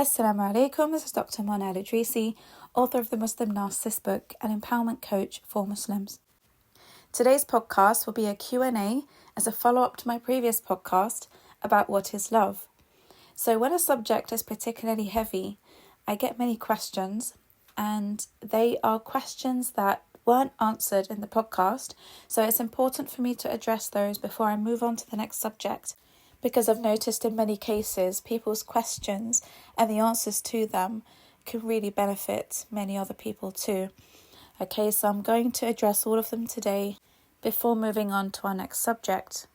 Assalamu alaikum, this is Dr. Mona Al-Idrisi, author of the Muslim Narcissist book and empowerment coach for Muslims. Today's podcast will be a Q&A as a follow-up to my previous podcast about what is love. So when a subject is particularly heavy, I get many questions, and they are questions that weren't answered in the podcast, so it's important for me to address those before I move on to the next subject, because I've noticed in many cases people's questions and the answers to them can really benefit many other people too. Okay, so I'm going to address all of them today before moving on to our next subject.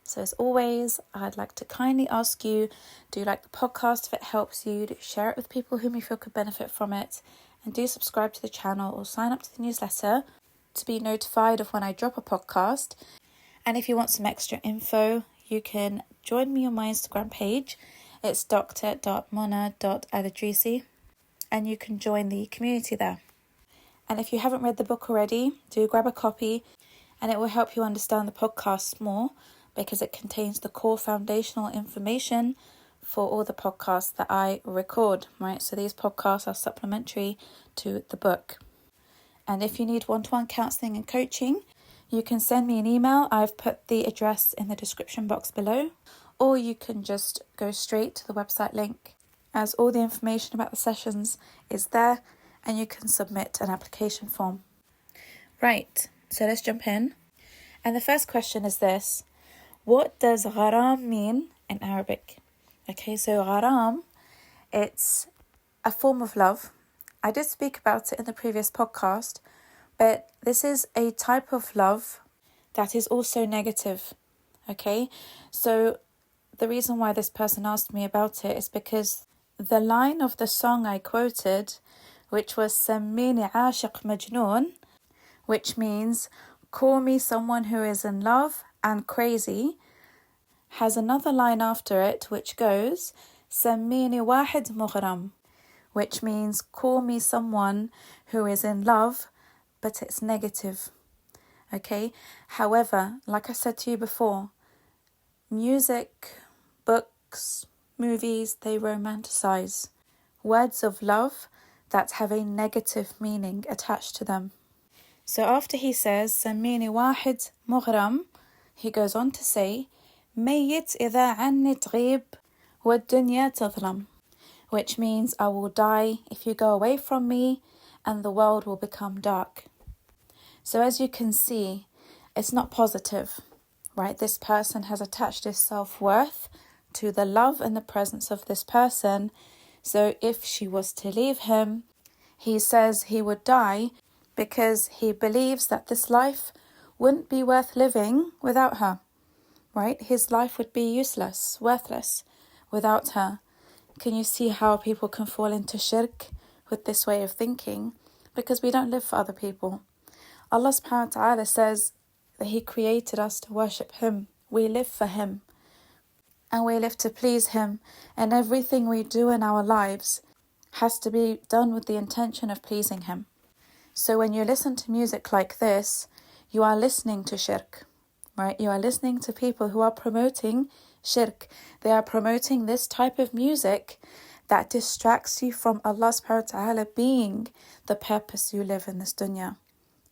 So as always, I'd like to kindly ask you, do you like the podcast? If it helps you, do share it with people whom you feel could benefit from it, and do subscribe to the channel or sign up to the newsletter to be notified of when I drop a podcast. And if you want some extra info, you can join me on my Instagram page. It's dr.mona.alidrisi, and you can join the community there. And if you haven't read the book already, do grab a copy, and it will help you understand the podcast more, because it contains the core foundational information for all the podcasts that I record, right? So these podcasts are supplementary to the book. And if you need one-to-one counselling and coaching, you can send me an email. I've put the address in the description box below, or you can just go straight to the website link, as all the information about the sessions is there, and you can submit an application form. Right, so let's jump in. And the first question is this: what does gharam mean in Arabic? Okay, so gharam, it's a form of love. I did speak about it in the previous podcast, but this is a type of love that is also negative. Okay, so the reason why this person asked me about it is because the line of the song I quoted, which was Sammini Ashiq Majnoon, which means call me someone who is in love and crazy, has another line after it which goes Sammini Wahid Mughram, which means call me someone who is in love, but it's negative. Okay, however, like I said to you before, music, books, movies, they romanticize words of love that have a negative meaning attached to them. So after he says Sammini Wahid Mughram, he goes on to say ميت إذا عني تغيب والدنيا تظلم, which means I will die if you go away from me and the world will become dark. So as you can see, it's not positive, right? This person has attached his self-worth to the love and the presence of this person. So if she was to leave him, he says he would die because he believes that this life wouldn't be worth living without her, right? His life would be useless, worthless without her. Can you see how people can fall into shirk with this way of thinking? Because we don't live for other people. Allah subhanahu wa ta'ala says that He created us to worship Him. We live for Him, and we live to please Him, and everything we do in our lives has to be done with the intention of pleasing Him. So when you listen to music like this, you are listening to shirk, right? You are listening to people who are promoting shirk. They are promoting this type of music that distracts you from Allah subhanahu wa ta'ala being the purpose you live in this dunya.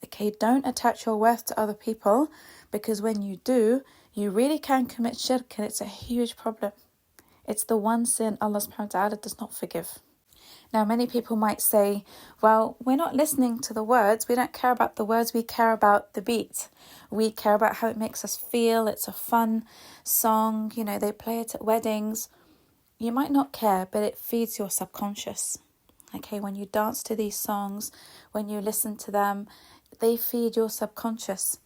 Okay, don't attach your worth to other people, because when you do, you really can commit shirk, and it's a huge problem. It's the one sin Allah subhanahu wa ta'ala does not forgive. Now, many people might say, well, we're not listening to the words. We don't care about the words. We care about the beat. We care about how it makes us feel. It's a fun song. You know, they play it at weddings. You might not care, but it feeds your subconscious. Okay, when you dance to these songs, when you listen to them, they feed your subconscious.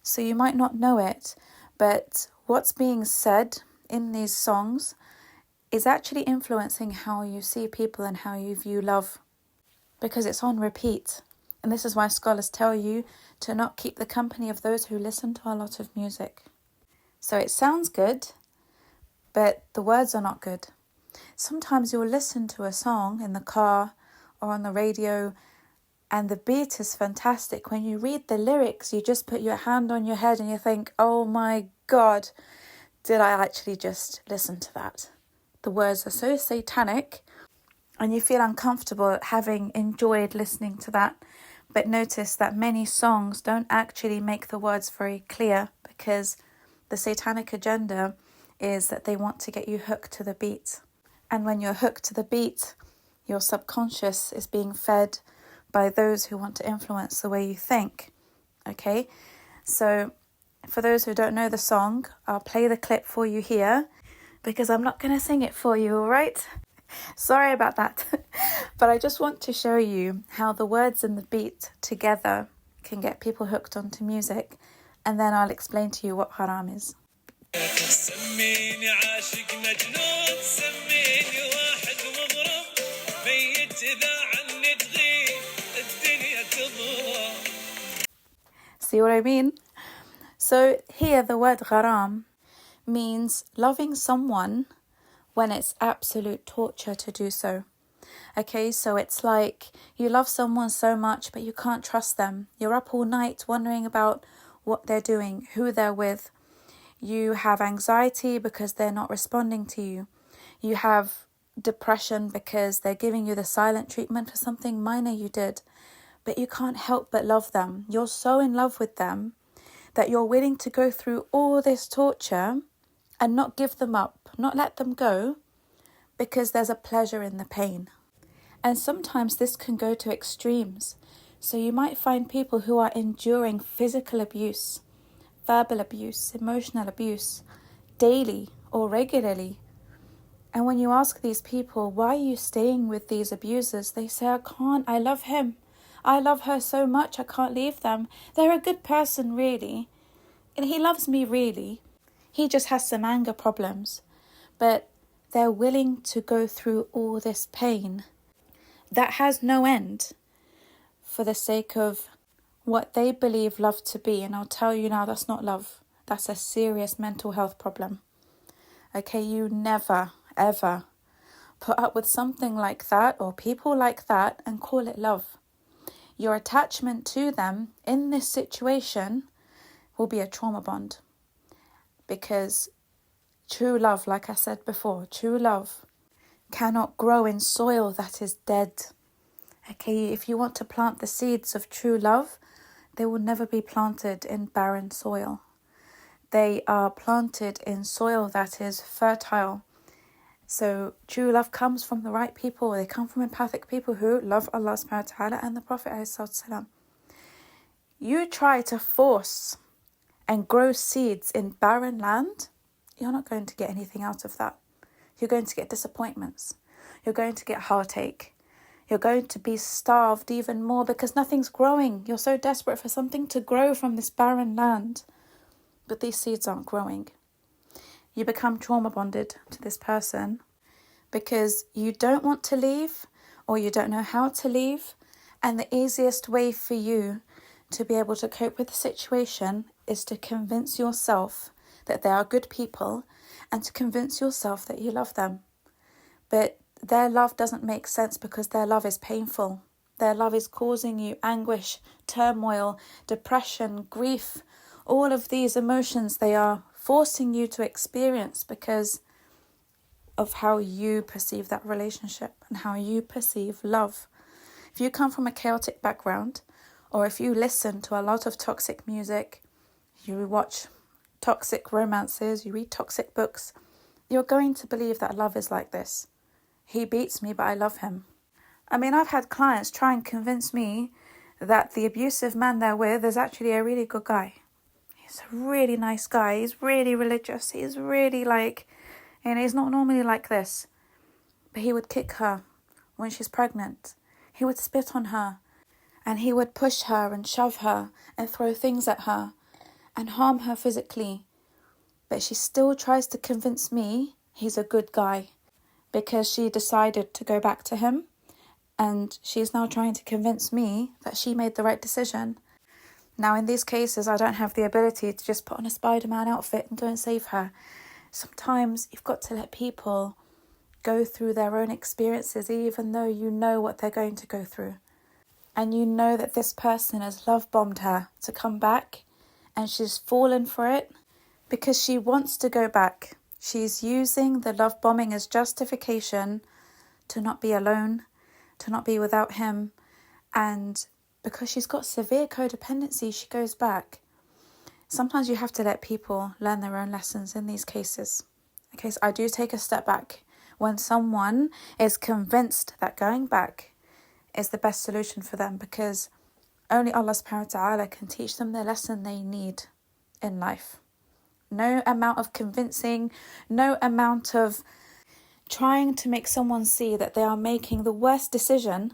So you might not know it, but what's being said in these songs is actually influencing how you see people and how you view love, because it's on repeat. And this is why scholars tell you to not keep the company of those who listen to a lot of music. So it sounds good, but the words are not good. Sometimes you'll listen to a song in the car or on the radio, and the beat is fantastic. When you read the lyrics, you just put your hand on your head and you think, oh my God, did I actually just listen to that? The words are so satanic and you feel uncomfortable having enjoyed listening to that. But notice that many songs don't actually make the words very clear, because the satanic agenda is that they want to get you hooked to the beat. And when you're hooked to the beat, your subconscious is being fed by those who want to influence the way you think. Okay, so for those who don't know the song, I'll play the clip for you here, because I'm not going to sing it for you, all right? Sorry about that. But I just want to show you how the words and the beat together can get people hooked onto music, and then I'll explain to you what gharam is. See what I mean? So here the word gharam means loving someone when it's absolute torture to do so. Okay, so it's like you love someone so much but you can't trust them. You're up all night wondering about what they're doing, who they're with. You have anxiety because they're not responding to you. You have depression because they're giving you the silent treatment for something minor you did. But you can't help but love them. You're so in love with them that you're willing to go through all this torture and not give them up, not let them go, because there's a pleasure in the pain. And sometimes this can go to extremes. So you might find people who are enduring physical abuse, verbal abuse, emotional abuse, daily or regularly. And when you ask these people, why are you staying with these abusers? They say, I can't, I love him. I love her so much, I can't leave them. They're a good person, really. And he loves me, really. He just has some anger problems. But they're willing to go through all this pain that has no end for the sake of what they believe love to be. And I'll tell you now, that's not love. That's a serious mental health problem. Okay, you never, ever put up with something like that or people like that and call it love. Your attachment to them in this situation will be a trauma bond. Because true love, like I said before, true love cannot grow in soil that is dead. Okay, if you want to plant the seeds of true love, they will never be planted in barren soil. They are planted in soil that is fertile. So true love comes from the right people. They come from empathic people who love Allah subhanahu wa ta'ala and the Prophet ﷺ. You try to force and grow seeds in barren land, you're not going to get anything out of that. You're going to get disappointments. You're going to get heartache. You're going to be starved even more because nothing's growing. You're so desperate for something to grow from this barren land. But these seeds aren't growing. You become trauma bonded to this person because you don't want to leave or you don't know how to leave. And the easiest way for you to be able to cope with the situation is to convince yourself that they are good people and to convince yourself that you love them. But their love doesn't make sense because their love is painful. Their love is causing you anguish, turmoil, depression, grief. All of these emotions they are forcing you to experience because of how you perceive that relationship and how you perceive love. If you come from a chaotic background, or if you listen to a lot of toxic music, you watch toxic romances, you read toxic books, you're going to believe that love is like this. He beats me, but I love him. I mean, I've had clients try and convince me that the abusive man they're with is actually a really good guy. He's a really nice guy. He's really religious. He's really and he's not normally like this. But he would kick her when she's pregnant. He would spit on her. And he would push her and shove her and throw things at her and harm her physically. But she still tries to convince me he's a good guy because she decided to go back to him. And she's now trying to convince me that she made the right decision. Now, in these cases, I don't have the ability to just put on a Spider-Man outfit and go and save her. Sometimes you've got to let people go through their own experiences, even though you know what they're going to go through. And you know that this person has love-bombed her to come back, and she's fallen for it because she wants to go back. She's using the love bombing as justification to not be alone, to not be without him. And because she's got severe codependency, she goes back. Sometimes you have to let people learn their own lessons in these cases. Okay, so I do take a step back when someone is convinced that going back is the best solution for them, because only Allah subhanahu wa ta'ala can teach them the lesson they need in life. No amount of convincing, no amount of trying to make someone see that they are making the worst decision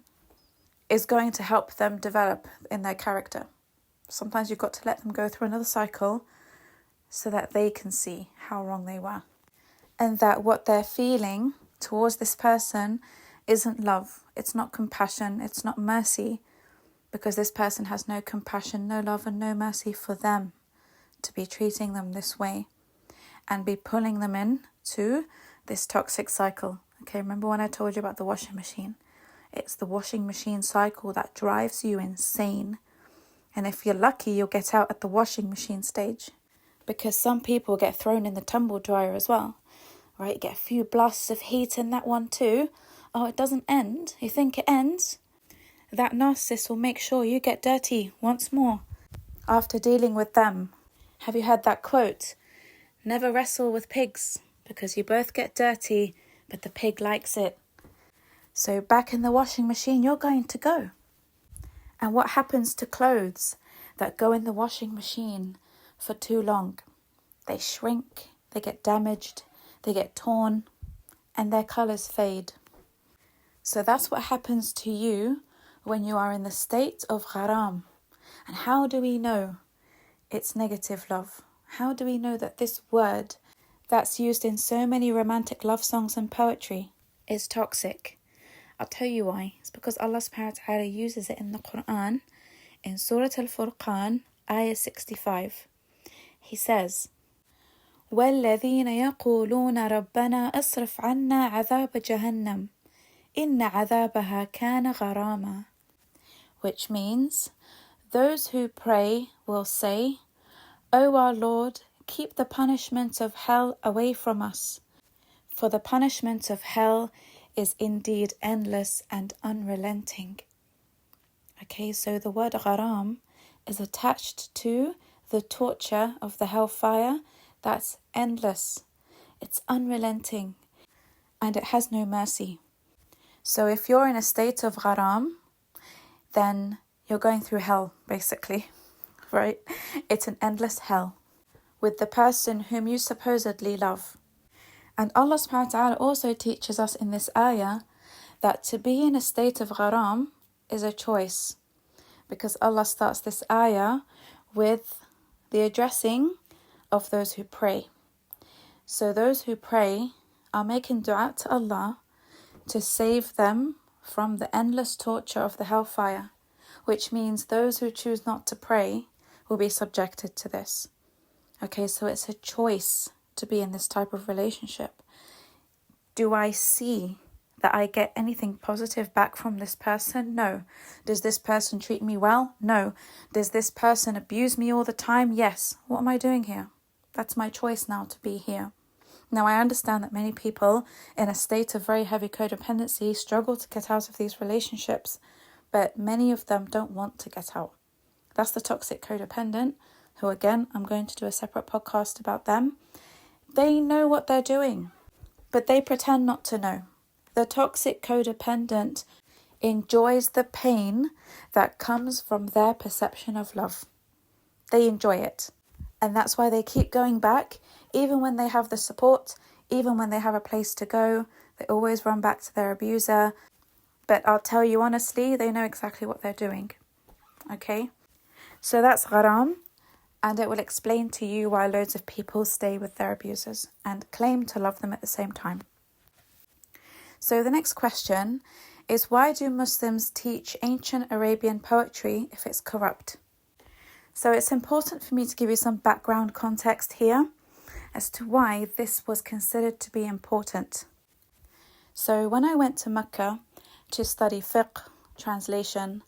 is going to help them develop in their character. Sometimes you've got to let them go through another cycle so that they can see how wrong they were. And that what they're feeling towards this person isn't love, it's not compassion, it's not mercy, because this person has no compassion, no love and no mercy for them to be treating them this way and be pulling them in to this toxic cycle. Okay, remember when I told you about the washing machine? It's the washing machine cycle that drives you insane. And if you're lucky, you'll get out at the washing machine stage, because some people get thrown in the tumble dryer as well, right? You get a few blasts of heat in that one too. Oh, it doesn't end. You think it ends? That narcissist will make sure you get dirty once more after dealing with them. Have you heard that quote? Never wrestle with pigs, because you both get dirty, but the pig likes it. So back in the washing machine, you're going to go. And what happens to clothes that go in the washing machine for too long? They shrink, they get damaged, they get torn, and their colours fade. So that's what happens to you when you are in the state of gharam. And how do we know it's negative love? How do we know that this word that's used in so many romantic love songs and poetry is toxic? I'll tell you why. It's because Allah subhanahu wa ta'ala uses it in the Quran in Surah Al-Furqan, ayah 65. He says, وَالَّذِينَ يَقُولُونَ رَبَّنَا أَصْرِفْ عَنَّا عَذَابَ جَهَنَّمَ إِنَّ عَذَابَهَا كَانَ غَرَامًا. Which means, those who pray will say, O our Lord, keep the punishment of hell away from us, for the punishment of hell is indeed endless and unrelenting. Okay, so the word gharam is attached to the torture of the hellfire that's endless. It's unrelenting and it has no mercy. So if you're in a state of gharam, then you're going through hell, basically, right? It's an endless hell with the person whom you supposedly love. And Allah subhanahu wa ta'ala also teaches us in this ayah that to be in a state of gharam is a choice, because Allah starts this ayah with the addressing of those who pray. So those who pray are making dua to Allah to save them from the endless torture of the hellfire, which means those who choose not to pray will be subjected to this. Okay, so it's a choice to be in this type of relationship. Do I see that I get anything positive back from this person? No. Does this person treat me well? No. Does this person abuse me all the time? Yes. What am I doing here? That's my choice now to be here. Now, I understand that many people in a state of very heavy codependency struggle to get out of these relationships, but many of them don't want to get out. That's the toxic codependent, who again, I'm going to do a separate podcast about them. They know what they're doing, but they pretend not to know. The toxic codependent enjoys the pain that comes from their perception of love. They enjoy it. And that's why they keep going back, even when they have the support, even when they have a place to go. They always run back to their abuser. But I'll tell you honestly, they know exactly what they're doing. Okay? So that's gharam. And it will explain to you why loads of people stay with their abusers and claim to love them at the same time. So the next question is, why do Muslims teach ancient Arabian poetry if it's corrupt? So it's important for me to give you some background context here as to why this was considered to be important. So when I went to Mecca to study fiqh, translation,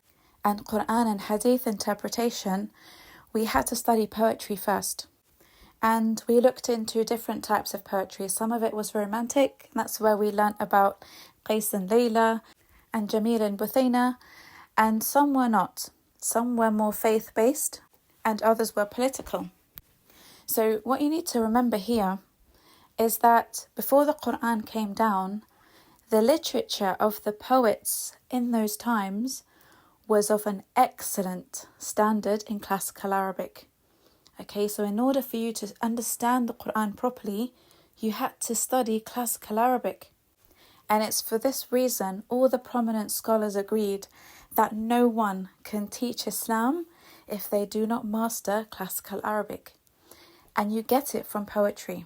and Quran and Hadith interpretation, we had to study poetry first. And we looked into different types of poetry. Some of it was romantic. That's where we learnt about Qais and Layla, and Jamil and Buthaina, and some were not. Some were more faith-based, and others were political. So what you need to remember here is that before the Quran came down, the literature of the poets in those times was of an excellent standard in classical Arabic. Okay, so in order for you to understand the Quran properly, you had to study classical Arabic. And it's for this reason all the prominent scholars agreed that no one can teach Islam if they do not master classical Arabic. And you get it from poetry.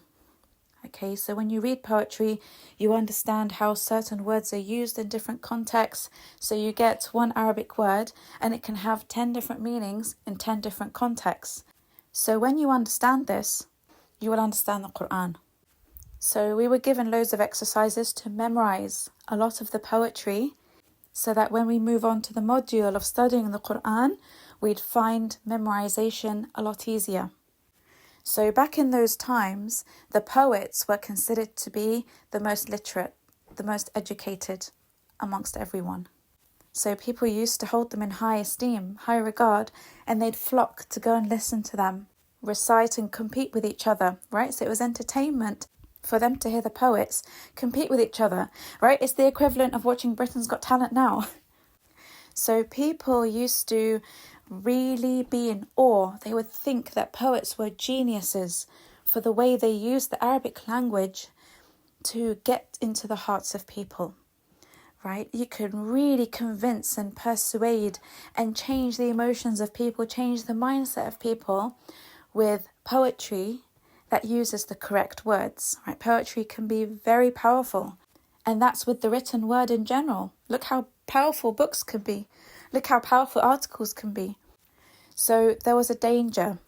Okay, so when you read poetry, you understand how certain words are used in different contexts. So you get one Arabic word and it can have 10 different meanings in 10 different contexts. So when you understand this, you will understand the Quran. So we were given loads of exercises to memorize a lot of the poetry so that when we move on to the module of studying the Quran, we'd find memorization a lot easier. So back in those times, the poets were considered to be the most literate, the most educated amongst everyone. So people used to hold them in high esteem, high regard, and they'd flock to go and listen to them, recite and compete with each other, right? So it was entertainment for them to hear the poets compete with each other, right? It's the equivalent of watching Britain's Got Talent now. So people used to really be in awe. They would think that poets were geniuses for the way they used the Arabic language to get into the hearts of people, right? You could really convince and persuade and change the emotions of people, change the mindset of people with poetry that uses the correct words, right? Poetry can be very powerful, and that's with the written word in general. Look how powerful books can be. Look how powerful articles can be. So there was a danger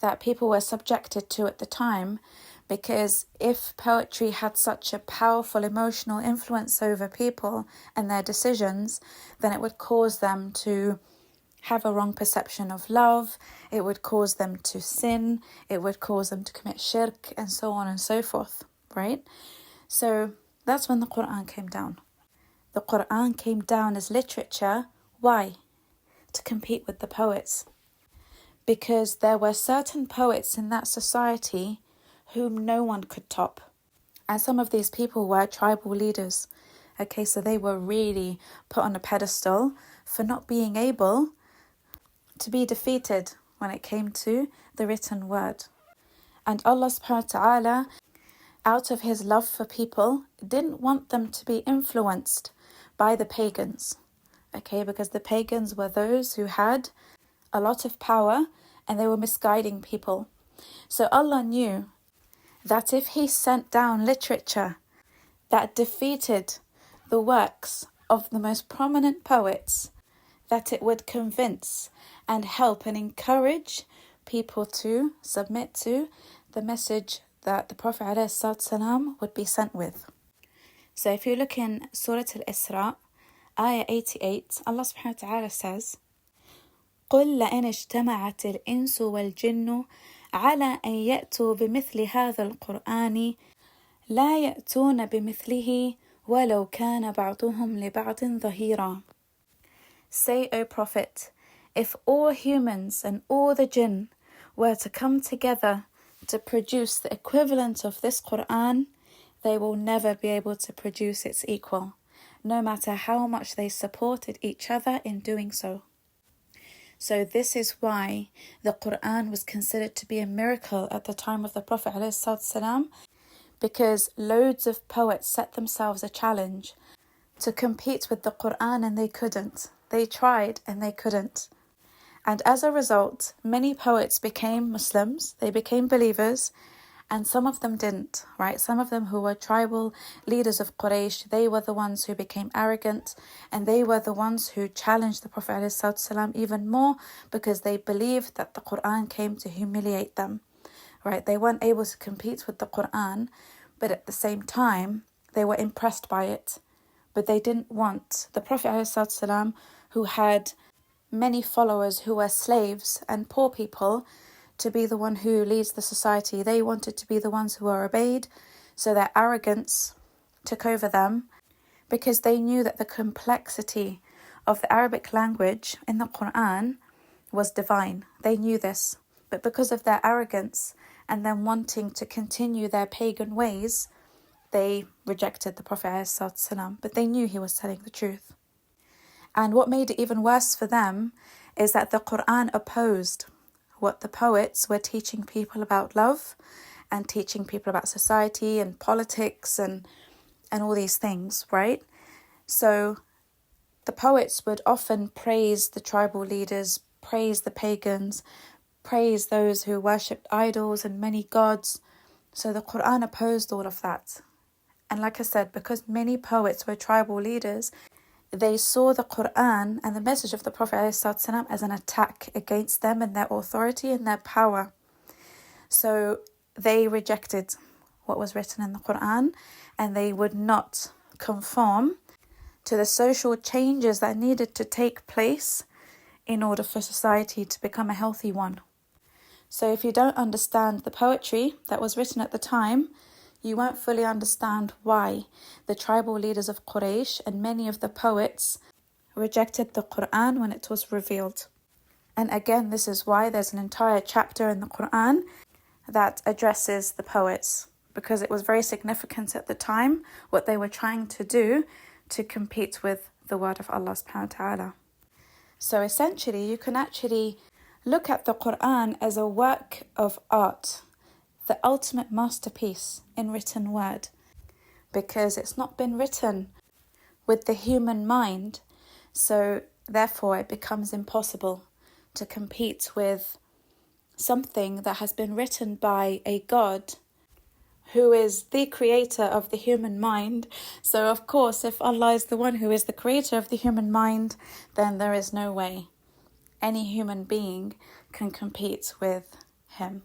that people were subjected to at the time, because if poetry had such a powerful emotional influence over people and their decisions, then it would cause them to have a wrong perception of love, it would cause them to sin, it would cause them to commit shirk, and so on and so forth, right? So that's when the Quran came down. The Quran came down as literature. Why? To compete with the poets. Because there were certain poets in that society whom no one could top. And some of these people were tribal leaders. Okay, so they were really put on a pedestal for not being able to be defeated when it came to the written word. And Allah subhanahu wa ta'ala, out of his love for people, didn't want them to be influenced by the pagans. Okay, because the pagans were those who had a lot of power and they were misguiding people. So Allah knew that if he sent down literature that defeated the works of the most prominent poets, that it would convince and help and encourage people to submit to the message that the Prophet ﷺ would be sent with. So if you look in Surah Al-Isra, Ayah 88, Allah subhanahu wa ta'ala says, قُلْ لَإِنِ اجْتَمَعَتِ الْإِنسُ وَالْجِنُّ عَلَىٰ أَنْ يَأْتُوا بِمِثْلِ هَذَا الْقُرْآنِ لَا يَأْتُونَ بِمِثْلِهِ وَلَوْ كَانَ بَعْضُهُمْ لِبَعْضٍ ظَهِيرًا. Say, O Prophet, if all humans and all the jinn were to come together to produce the equivalent of this Quran, they will never be able to produce its equal, no matter how much they supported each other in doing so. So this is why the Quran was considered to be a miracle at the time of the Prophet ﷺ, because loads of poets set themselves a challenge to compete with the Quran and they couldn't. They tried and they couldn't. And as a result, many poets became Muslims, they became believers, and some of them didn't, right? Some of them who were tribal leaders of Quraysh, they were the ones who became arrogant, and they were the ones who challenged the Prophet ﷺ even more because they believed that the Quran came to humiliate them, right? They weren't able to compete with the Quran, but at the same time, they were impressed by it. But they didn't want the Prophet ﷺ, who had many followers who were slaves and poor people, to be the one who leads the society. They wanted to be the ones who were obeyed, so their arrogance took over them because they knew that the complexity of the Arabic language in the Quran was divine. They knew this. But because of their arrogance and them wanting to continue their pagan ways, they rejected the Prophet ﷺ. But they knew he was telling the truth. And what made it even worse for them is that the Quran opposed what the poets were teaching people about love and teaching people about society and politics and all these things, right? So the poets would often praise the tribal leaders, praise the pagans, praise those who worshipped idols and many gods. So the Quran opposed all of that. And like I said, because many poets were tribal leaders, they saw the Quran and the message of the Prophet ﷺ as an attack against them and their authority and their power. So they rejected what was written in the Quran, and they would not conform to the social changes that needed to take place in order for society to become a healthy one. So if you don't understand the poetry that was written at the time, you won't fully understand why the tribal leaders of Quraysh and many of the poets rejected the Quran when it was revealed. And again, this is why there's an entire chapter in the Quran that addresses the poets, because it was very significant at the time what they were trying to do to compete with the word of Allah subhanahu wa ta'ala. So essentially, you can actually look at the Quran as a work of art, the ultimate masterpiece in written word, because it's not been written with the human mind, so therefore it becomes impossible to compete with something that has been written by a God who is the creator of the human mind. So of course, if Allah is the one who is the creator of the human mind, then there is no way any human being can compete with him.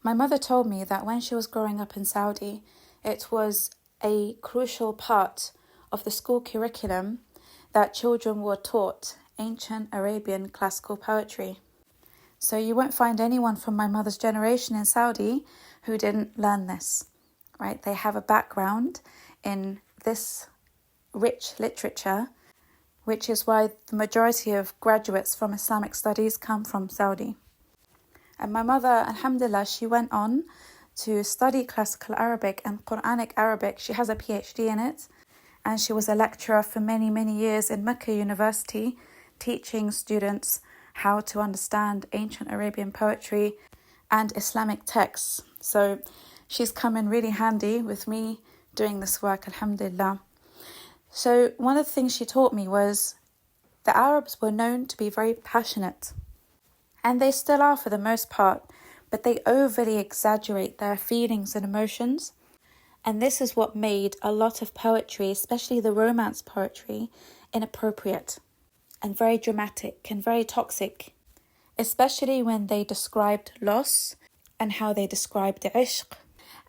My mother told me that when she was growing up in Saudi, it was a crucial part of the school curriculum that children were taught ancient Arabian classical poetry. So you won't find anyone from my mother's generation in Saudi who didn't learn this, right? They have a background in this rich literature, which is why the majority of graduates from Islamic studies come from Saudi. And my mother, alhamdulillah, she went on to study classical Arabic and Quranic Arabic. She has a PhD in it. And she was a lecturer for many, many years in Mecca University, teaching students how to understand ancient Arabian poetry and Islamic texts. So she's come in really handy with me doing this work, alhamdulillah. So one of the things she taught me was the Arabs were known to be very passionate. And they still are for the most part, but they overly exaggerate their feelings and emotions. And this is what made a lot of poetry, especially the romance poetry, inappropriate and very dramatic and very toxic, especially when they described loss and how they described the ishq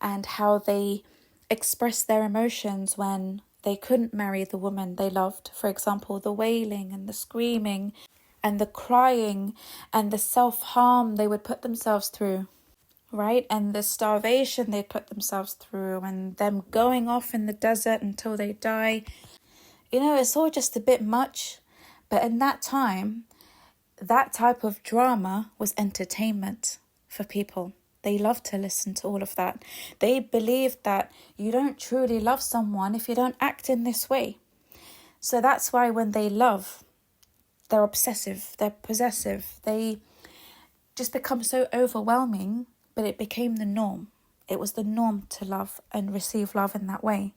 and how they expressed their emotions when they couldn't marry the woman they loved. For example, the wailing and the screaming and the crying and the self-harm they would put themselves through, right? And the starvation they put themselves through and them going off in the desert until they die. You know, it's all just a bit much. But in that time, that type of drama was entertainment for people. They loved to listen to all of that. They believed that you don't truly love someone if you don't act in this way. So that's why when they love, they're obsessive, they're possessive, they just become so overwhelming, but it became the norm. It was the norm to love and receive love in that way.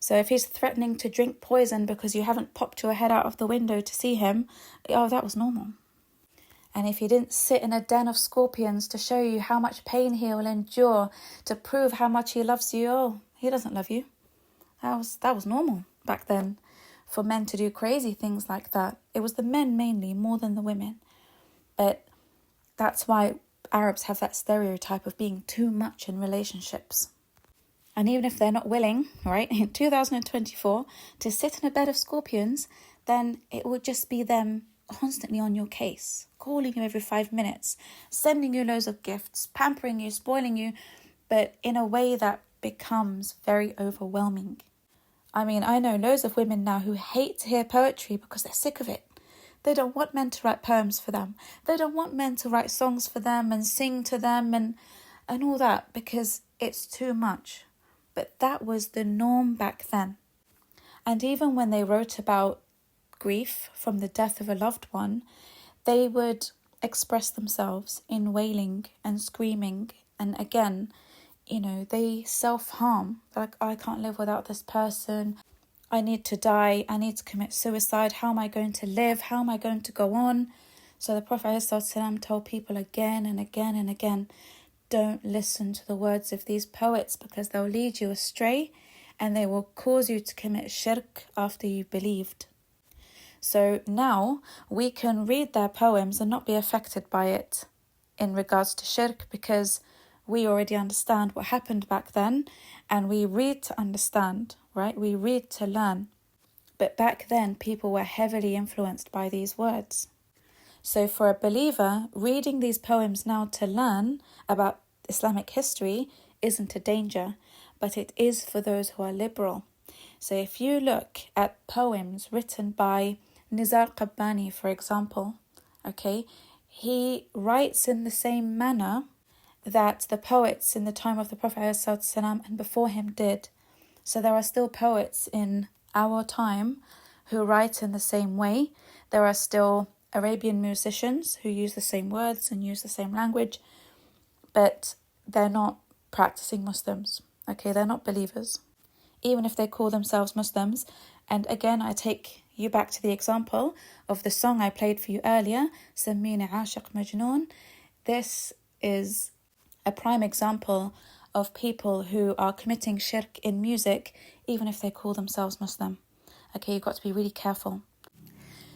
So if he's threatening to drink poison because you haven't popped your head out of the window to see him, oh, that was normal. And if he didn't sit in a den of scorpions to show you how much pain he will endure to prove how much he loves you, oh, he doesn't love you. That was normal back then for men to do crazy things like that. It was the men mainly more than the women. But that's why Arabs have that stereotype of being too much in relationships. And even if they're not willing, right, in 2024, to sit in a bed of scorpions, then it will just be them constantly on your case, calling you every 5 minutes, sending you loads of gifts, pampering you, spoiling you, but in a way that becomes very overwhelming. I mean, I know loads of women now who hate to hear poetry because they're sick of it. They don't want men to write poems for them. They don't want men to write songs for them and sing to them and all that, because it's too much. But that was the norm back then. And even when they wrote about grief from the death of a loved one, they would express themselves in wailing and screaming. And again, they self-harm. Like, I can't live without this person. I need to die. I need to commit suicide. How am I going to live? How am I going to go on? So the Prophet ﷺ told people again and again and again, don't listen to the words of these poets, because they'll lead you astray and they will cause you to commit shirk after you believed. So now we can read their poems and not be affected by it in regards to shirk, because we already understand what happened back then, and we read to understand, right? We read to learn. But back then, people were heavily influenced by these words. So for a believer, reading these poems now to learn about Islamic history isn't a danger, but it is for those who are liberal. So if you look at poems written by Nizar Qabbani, for example, okay, he writes in the same manner that the poets in the time of the Prophet ﷺ and before him did. So there are still poets in our time who write in the same way. There are still Arabian musicians who use the same words and use the same language, but they're not practicing Muslims. Okay, they're not believers, even if they call themselves Muslims. And again, I take you back to the example of the song I played for you earlier, Sammini Ashiq Majnoon. This is a prime example of people who are committing shirk in music, even if they call themselves Muslim. Okay, you've got to be really careful.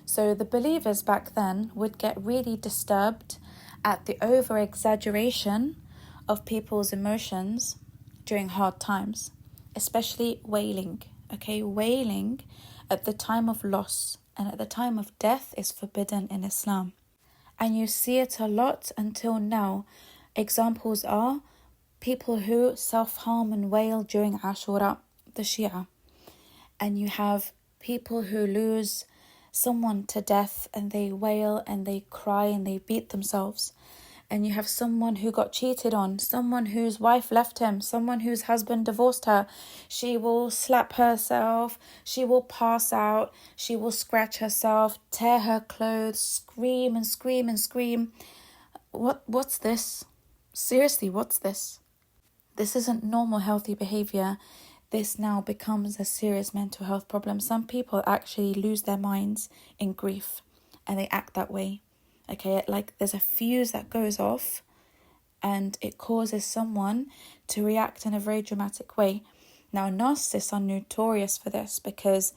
So the believers back then would get really disturbed at the over-exaggeration of people's emotions during hard times, especially wailing. Okay, wailing at the time of loss and at the time of death is forbidden in Islam. And you see it a lot until now. Examples are people who self-harm and wail during Ashura, the Shia. And you have people who lose someone to death and they wail and they cry and they beat themselves. And you have someone who got cheated on, someone whose wife left him, someone whose husband divorced her. She will slap herself, she will pass out, she will scratch herself, tear her clothes, scream and scream and scream. What's this? Seriously, what's this? This isn't normal healthy behavior. This now becomes a serious mental health problem. Some people actually lose their minds in grief and they act that way. Okay, like there's a fuse that goes off and it causes someone to react in a very dramatic way. Now, narcissists are notorious for this because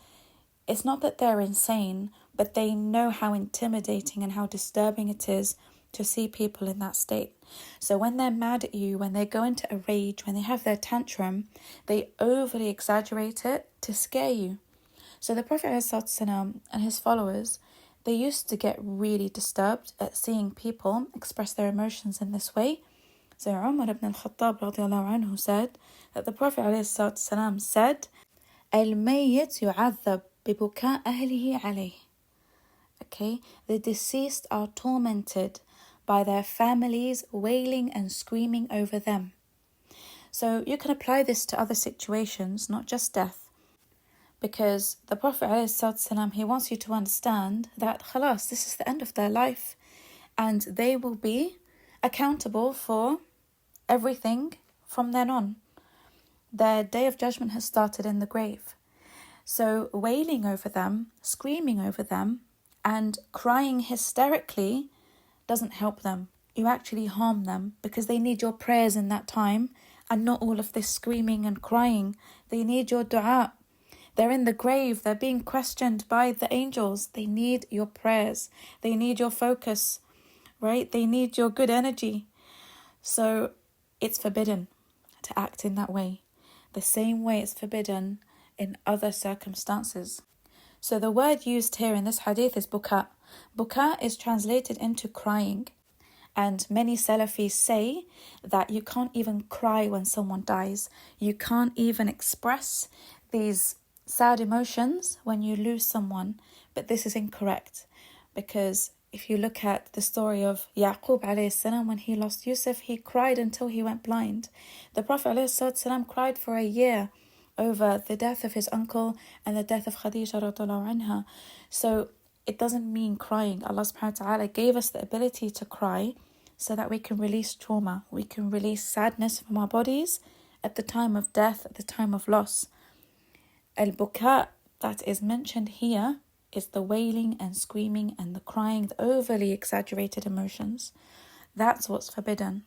it's not that they're insane, but they know how intimidating and how disturbing it is to see people in that state. So when they're mad at you, when they go into a rage, when they have their tantrum, they overly exaggerate it to scare you. So the Prophet ﷺ and his followers, they used to get really disturbed at seeing people express their emotions in this way. So Umar ibn al-Khattab radiallahu anhu said that the Prophet ﷺ said, "Al-mayyit yu'adhab bibuka ahlihi alayh." Okay, the deceased are tormented by their families wailing and screaming over them. So you can apply this to other situations, not just death. Because the Prophet ﷺ, he wants you to understand that khalas, this is the end of their life and they will be accountable for everything from then on. Their day of judgment has started in the grave. So wailing over them, screaming over them, and crying hysterically doesn't help them. You actually harm them because they need your prayers in that time and not all of this screaming and crying. They need your dua. They're in the grave. They're being questioned by the angels. They need your prayers. They need your focus, right? They need your good energy. So it's forbidden to act in that way. The same way it's forbidden in other circumstances. So the word used here in this hadith is buka. Buka is translated into crying. And many Salafis say that you can't even cry when someone dies. You can't even express these sad emotions when you lose someone, but this is incorrect, because if you look at the story of Yaqub alayhi salam, when he lost Yusuf, he cried until he went blind. The Prophet alayhi salam cried for a year over the death of his uncle and the death of Khadija radiallahu anha. So it doesn't mean crying. Allah subhanahu wa ta'ala gave us the ability to cry so that we can release trauma, we can release sadness from our bodies at the time of death, at the time of loss. Al-buka that is mentioned here is the wailing and screaming and the crying, the overly exaggerated emotions. That's what's forbidden.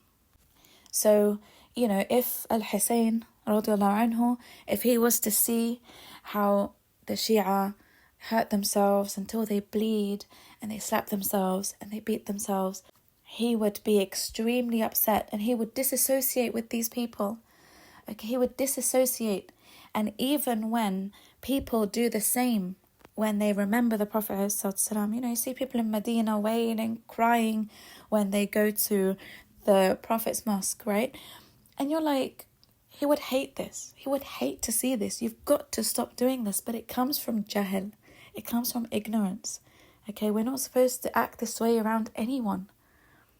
So, if Al-Hussein radiallahu anhu, if he was to see how the Shia hurt themselves until they bleed and they slap themselves and they beat themselves, he would be extremely upset and he would disassociate with these people. Okay, he would disassociate. And even when people do the same, when they remember the Prophet ﷺ, you see people in Medina wailing, crying when they go to the Prophet's mosque, right? And you're like, he would hate this. He would hate to see this. You've got to stop doing this. But it comes from jahl. It comes from ignorance. Okay, we're not supposed to act this way around anyone.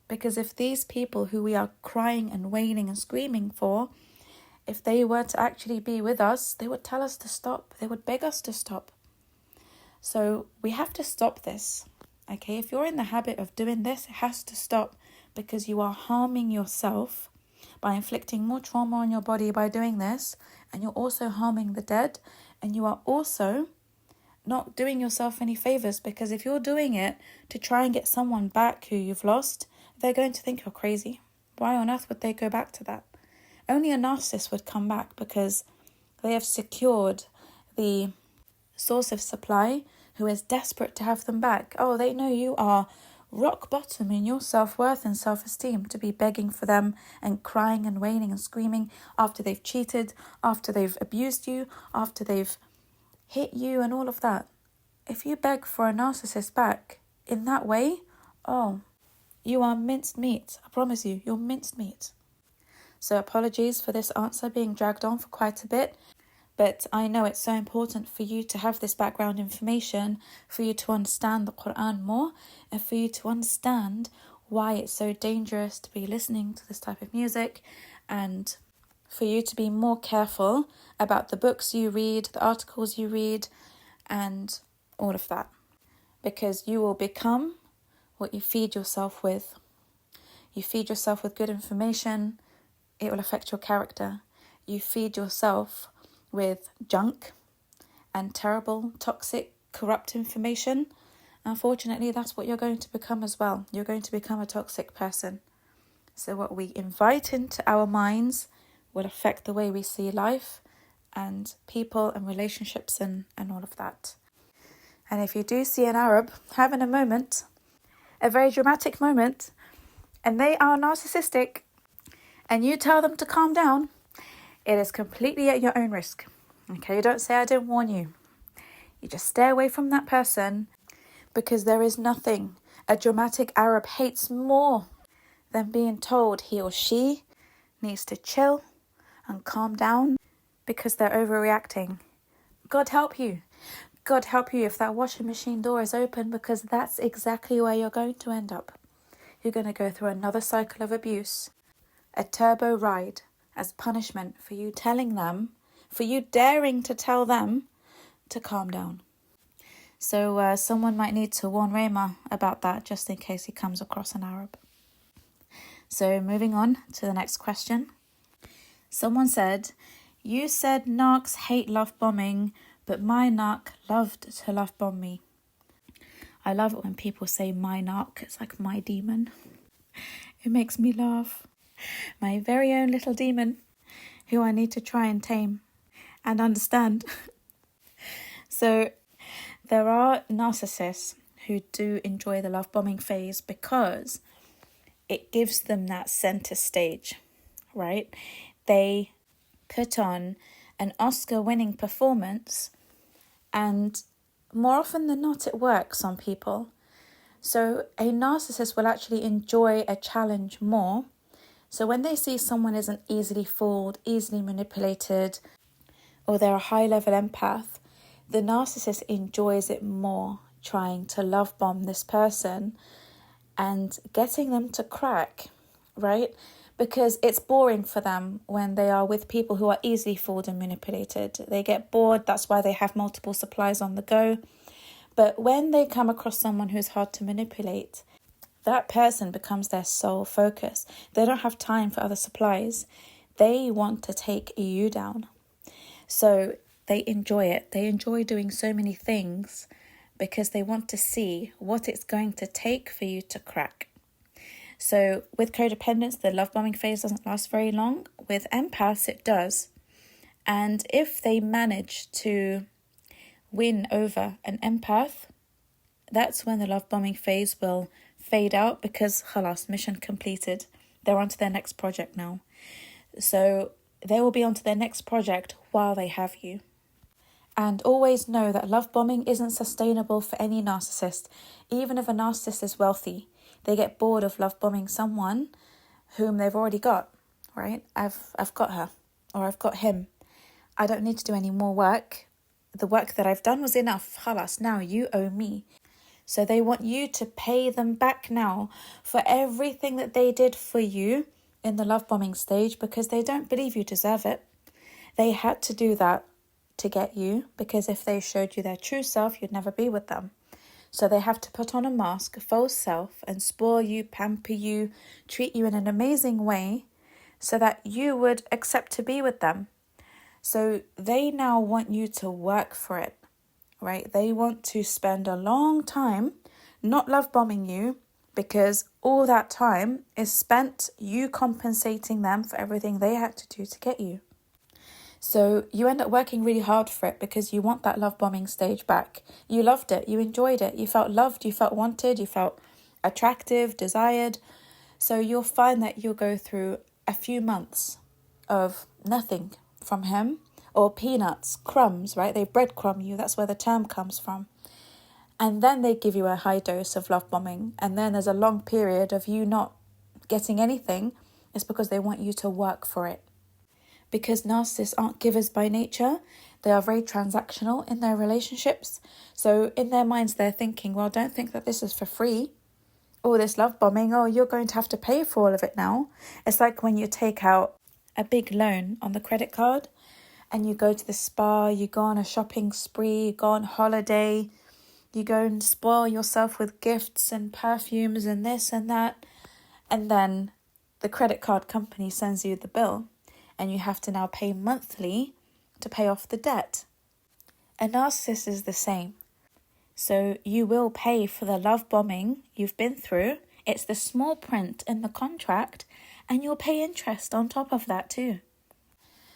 Because if these people who we are crying and wailing and screaming for, if they were to actually be with us, they would tell us to stop. They would beg us to stop. So we have to stop this. Okay, if you're in the habit of doing this, it has to stop, because you are harming yourself by inflicting more trauma on your body by doing this, and you're also harming the dead, and you are also not doing yourself any favors, because if you're doing it to try and get someone back who you've lost, they're going to think you're crazy. Why on earth would they go back to that? Only a narcissist would come back because they have secured the source of supply who is desperate to have them back. Oh, they know you are rock bottom in your self-worth and self-esteem to be begging for them and crying and wailing and screaming after they've cheated, after they've abused you, after they've hit you and all of that. If you beg for a narcissist back in that way, you are minced meat. I promise you, you're minced meat. So apologies for this answer being dragged on for quite a bit, but I know it's so important for you to have this background information, for you to understand the Quran more, and for you to understand why it's so dangerous to be listening to this type of music, and for you to be more careful about the books you read, the articles you read, and all of that. Because you will become what you feed yourself with. You feed yourself with good information, it will affect your character. You feed yourself with junk and terrible, toxic, corrupt information. Unfortunately, that's what you're going to become as well. You're going to become a toxic person. So what we invite into our minds will affect the way we see life and people and relationships and all of that. And if you do see an Arab having a moment, a very dramatic moment, and they are narcissistic, and you tell them to calm down, it is completely at your own risk. Okay, you don't say I didn't warn you. You just stay away from that person, because there is nothing a dramatic Arab hates more than being told he or she needs to chill and calm down because they're overreacting. God help you. God help you if that washing machine door is open, because that's exactly where you're going to end up. You're going to go through another cycle of abuse, a turbo ride as punishment for you telling them, for you daring to tell them to calm down. So someone might need to warn Rayma about that, just in case he comes across an Arab. So moving on to the next question. Someone said, you said narcs hate love bombing, but my narc loved to love bomb me. I love it when people say my narc. It's like my demon. It makes me laugh. My very own little demon who I need to try and tame and understand. So there are narcissists who do enjoy the love bombing phase because it gives them that center stage, right? They put on an Oscar-winning performance, and more often than not, it works on people. So a narcissist will actually enjoy a challenge more. So when they see someone isn't easily fooled, easily manipulated, or they're a high-level empath, the narcissist enjoys it more, trying to love bomb this person and getting them to crack, right? Because it's boring for them when they are with people who are easily fooled and manipulated. They get bored, that's why they have multiple supplies on the go. But when they come across someone who's hard to manipulate, that person becomes their sole focus. They don't have time for other supplies. They want to take you down. So they enjoy it. They enjoy doing so many things because they want to see what it's going to take for you to crack. So with codependence, the love bombing phase doesn't last very long. With empaths, it does. And if they manage to win over an empath, that's when the love bombing phase will fade out because khalas, mission completed. They're on to their next project now. So they will be on to their next project while they have you. And always know that love bombing isn't sustainable for any narcissist. Even if a narcissist is wealthy, they get bored of love bombing someone whom they've already got, right? I've got her, or I've got him. I don't need to do any more work. The work that I've done was enough. Khalas, now you owe me. So they want you to pay them back now for everything that they did for you in the love bombing stage because they don't believe you deserve it. They had to do that to get you because if they showed you their true self, you'd never be with them. So they have to put on a mask, a false self, and spoil you, pamper you, treat you in an amazing way so that you would accept to be with them. So they now want you to work for it, right? They want to spend a long time not love bombing you because all that time is spent you compensating them for everything they had to do to get you. So you end up working really hard for it because you want that love bombing stage back. You loved it. You enjoyed it. You felt loved. You felt wanted. You felt attractive, desired. So you'll find that you'll go through a few months of nothing from him or peanuts, crumbs, right? They breadcrumb you. That's where the term comes from. And then they give you a high dose of love bombing. And then there's a long period of you not getting anything. It's because they want you to work for it. Because narcissists aren't givers by nature, they are very transactional in their relationships. So in their minds, they're thinking, well, don't think that this is for free. All this love bombing, oh, you're going to have to pay for all of it now. It's like when you take out a big loan on the credit card and you go to the spa, you go on a shopping spree, you go on holiday, you go and spoil yourself with gifts and perfumes and this and that. And then the credit card company sends you the bill. And you have to now pay monthly to pay off the debt. A narcissist is the same. So you will pay for the love bombing you've been through. It's the small print in the contract, and you'll pay interest on top of that too.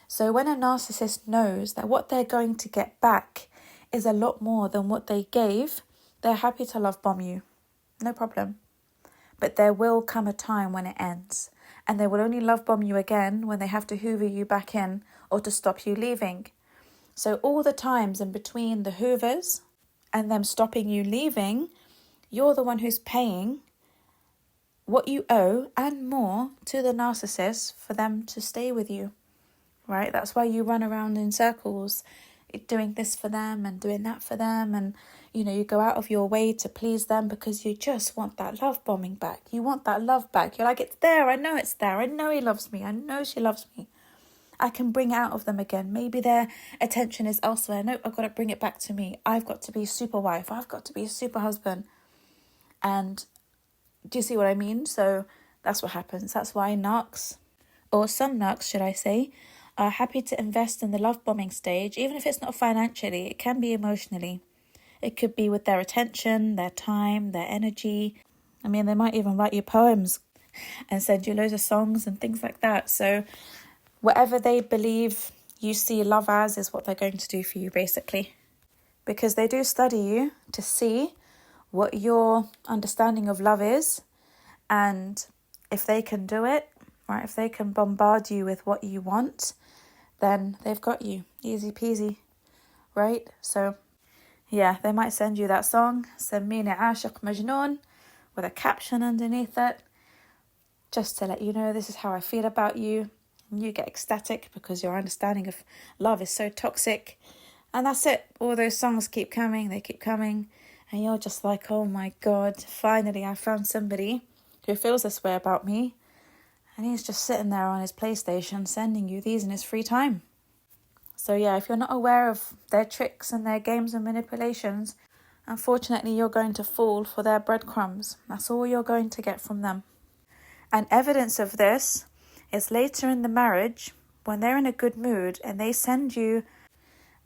So when a narcissist knows that what they're going to get back is a lot more than what they gave, they're happy to love bomb you. No problem. But there will come a time when it ends. And they will only love bomb you again when they have to hoover you back in or to stop you leaving. So all the times in between the hoovers and them stopping you leaving, you're the one who's paying what you owe and more to the narcissist for them to stay with you, right? That's why you run around in circles doing this for them and doing that for them, and you go out of your way to please them because you just want that love bombing back. You want that love back. You're like, it's there. I know it's there. I know he loves me. I know she loves me. I can bring it out of them again. Maybe their attention is elsewhere. No, I've got to bring it back to me. I've got to be super wife. I've got to be a super husband. And do you see what I mean? So that's what happens. That's why narcs, or some narcs, should I say, are happy to invest in the love bombing stage, even if it's not financially. It can be emotionally. It could be with their attention, their time, their energy. I mean, they might even write you poems and send you loads of songs and things like that. So whatever they believe you see love as is what they're going to do for you, basically. Because they do study you to see what your understanding of love is. And if they can do it, right, if they can bombard you with what you want, then they've got you. Easy peasy, right? So yeah, they might send you that song, Sammini Ashiq Majnoon, with a caption underneath it, just to let you know this is how I feel about you. And you get ecstatic because your understanding of love is so toxic. And that's it. All those songs keep coming, they keep coming. And you're just like, oh my God, finally I found somebody who feels this way about me. And he's just sitting there on his PlayStation sending you these in his free time. So yeah, if you're not aware of their tricks and their games and manipulations, unfortunately you're going to fall for their breadcrumbs. That's all you're going to get from them. And evidence of this is later in the marriage, when they're in a good mood and they send you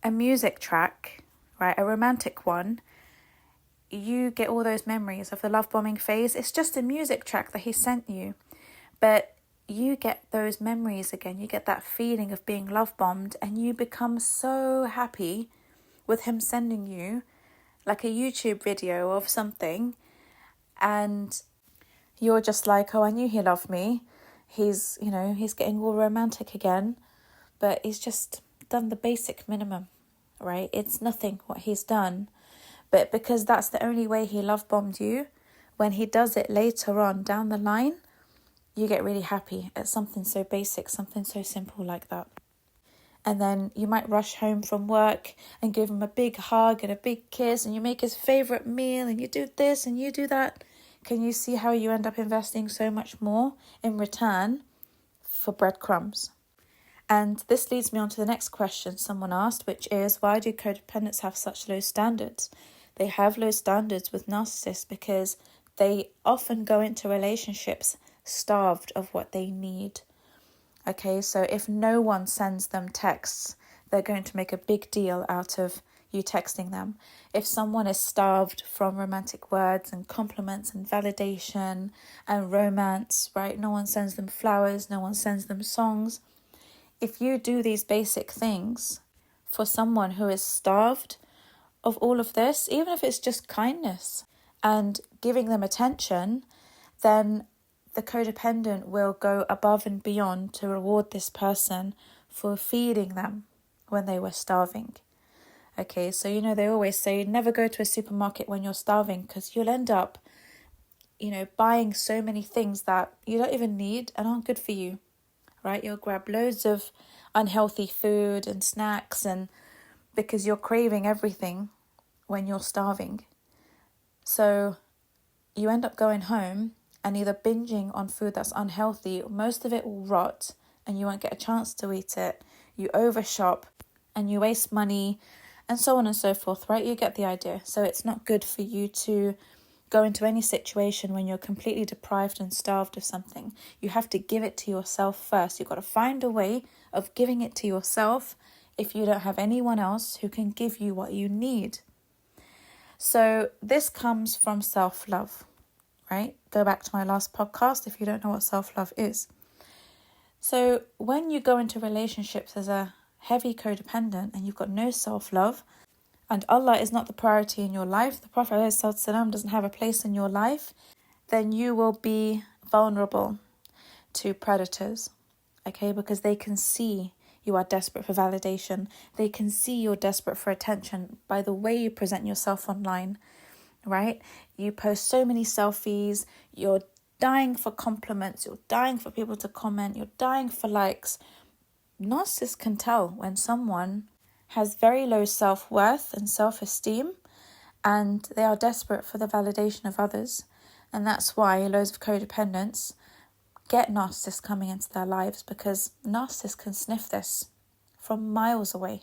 a music track, right, a romantic one, you get all those memories of the love bombing phase. It's just a music track that he sent you, but you get those memories again. You get that feeling of being love bombed, and you become so happy with him sending you like a YouTube video of something, and you're just like, oh, I knew he loved me. He's getting all romantic again, but he's just done the basic minimum, right? It's nothing what he's done. But because that's the only way he love bombed you, when he does it later on down the line, you get really happy at something so basic, something so simple like that. And then you might rush home from work and give him a big hug and a big kiss, and you make his favourite meal, and you do this and you do that. Can you see how you end up investing so much more in return for breadcrumbs? And this leads me on to the next question someone asked, which is, why do codependents have such low standards? They have low standards with narcissists because they often go into relationships starved of what they need. Okay, so if no one sends them texts, they're going to make a big deal out of you texting them. If someone is starved from romantic words and compliments and validation and romance, right? No one sends them flowers, no one sends them songs. If you do these basic things for someone who is starved of all of this, even if it's just kindness and giving them attention, then the codependent will go above and beyond to reward this person for feeding them when they were starving. Okay, so they always say never go to a supermarket when you're starving, because you'll end up, buying so many things that you don't even need and aren't good for you. Right, you'll grab loads of unhealthy food and snacks, and because you're craving everything when you're starving. So you end up going home and either binging on food that's unhealthy, most of it will rot and you won't get a chance to eat it. You overshop and you waste money and so on and so forth, right? You get the idea. So it's not good for you to go into any situation when you're completely deprived and starved of something. You have to give it to yourself first. You've got to find a way of giving it to yourself if you don't have anyone else who can give you what you need. So this comes from self-love, right? Go back to my last podcast if you don't know what self-love is. So when you go into relationships as a heavy codependent and you've got no self-love, and Allah is not the priority in your life, the Prophet ﷺ doesn't have a place in your life, then you will be vulnerable to predators, okay? Because they can see you are desperate for validation. They can see you're desperate for attention by the way you present yourself online, right? You post so many selfies, you're dying for compliments, you're dying for people to comment, you're dying for likes. Narcissists can tell when someone has very low self-worth and self-esteem, and they are desperate for the validation of others. And that's why loads of codependents get narcissists coming into their lives, because narcissists can sniff this from miles away.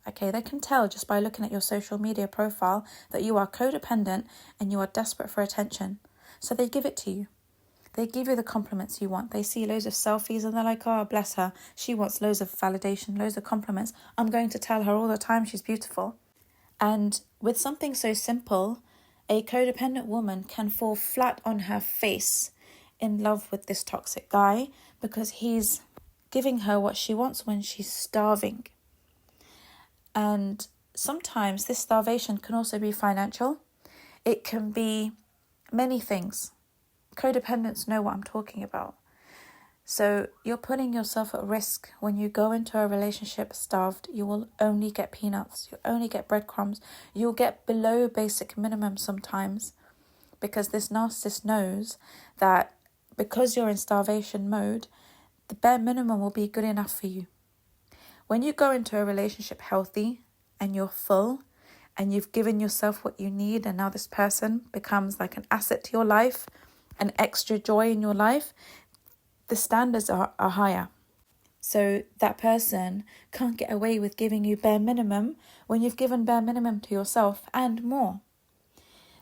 Okay, they can tell just by looking at your social media profile that you are codependent and you are desperate for attention. So they give it to you. They give you the compliments you want. They see loads of selfies and they're like, oh, bless her. She wants loads of validation, loads of compliments. I'm going to tell her all the time she's beautiful. And with something so simple, a codependent woman can fall flat on her face in love with this toxic guy because he's giving her what she wants when she's starving. And sometimes this starvation can also be financial. It can be many things. Codependents know what I'm talking about. So you're putting yourself at risk when you go into a relationship starved. You will only get peanuts. You'll only get breadcrumbs. You'll get below basic minimum sometimes, because this narcissist knows that because you're in starvation mode, the bare minimum will be good enough for you. When you go into a relationship healthy and you're full and you've given yourself what you need, and now this person becomes like an asset to your life, an extra joy in your life, the standards are higher. So that person can't get away with giving you bare minimum when you've given bare minimum to yourself and more.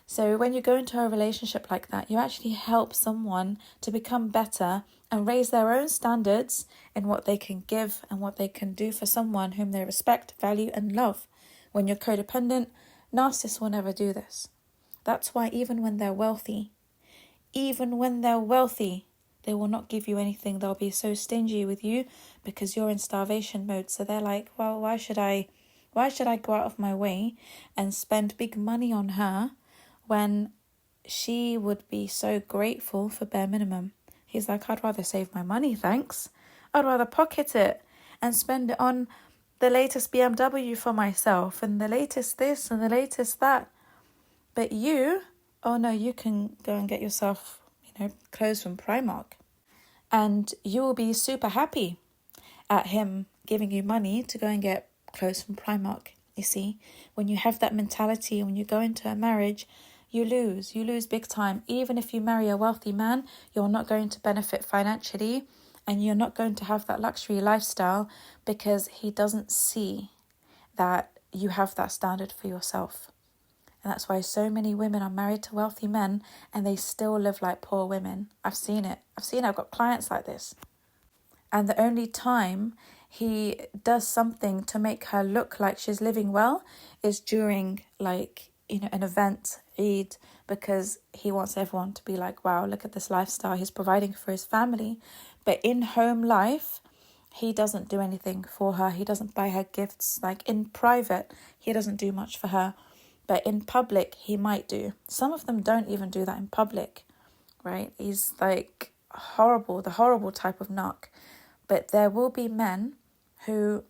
So when you go into a relationship like that, you actually help someone to become better and raise their own standards in what they can give and what they can do for someone whom they respect, value and love. When you're codependent, narcissists will never do this. That's why even when they're wealthy, they will not give you anything. They'll be so stingy with you because you're in starvation mode. So they're like, well, why should I go out of my way and spend big money on her when she would be so grateful for bare minimum? He's like, I'd rather save my money, thanks. I'd rather pocket it and spend it on the latest BMW for myself and the latest this and the latest that. But you, oh no, you can go and get yourself, clothes from Primark. And you will be super happy at him giving you money to go and get clothes from Primark. You see, when you have that mentality, when you go into a marriage, you lose big time. Even if you marry a wealthy man, you're not going to benefit financially and you're not going to have that luxury lifestyle because he doesn't see that you have that standard for yourself. And that's why so many women are married to wealthy men and they still live like poor women. I've seen it. I've got clients like this. And the only time he does something to make her look like she's living well is during an event, Eid, because he wants everyone to be like, wow, look at this lifestyle he's providing for his family. But in home life, he doesn't do anything for her. He doesn't buy her gifts. Like in private, he doesn't do much for her. But in public, he might do. Some of them don't even do that in public, right? He's like horrible, the horrible type of narc. But there will be men who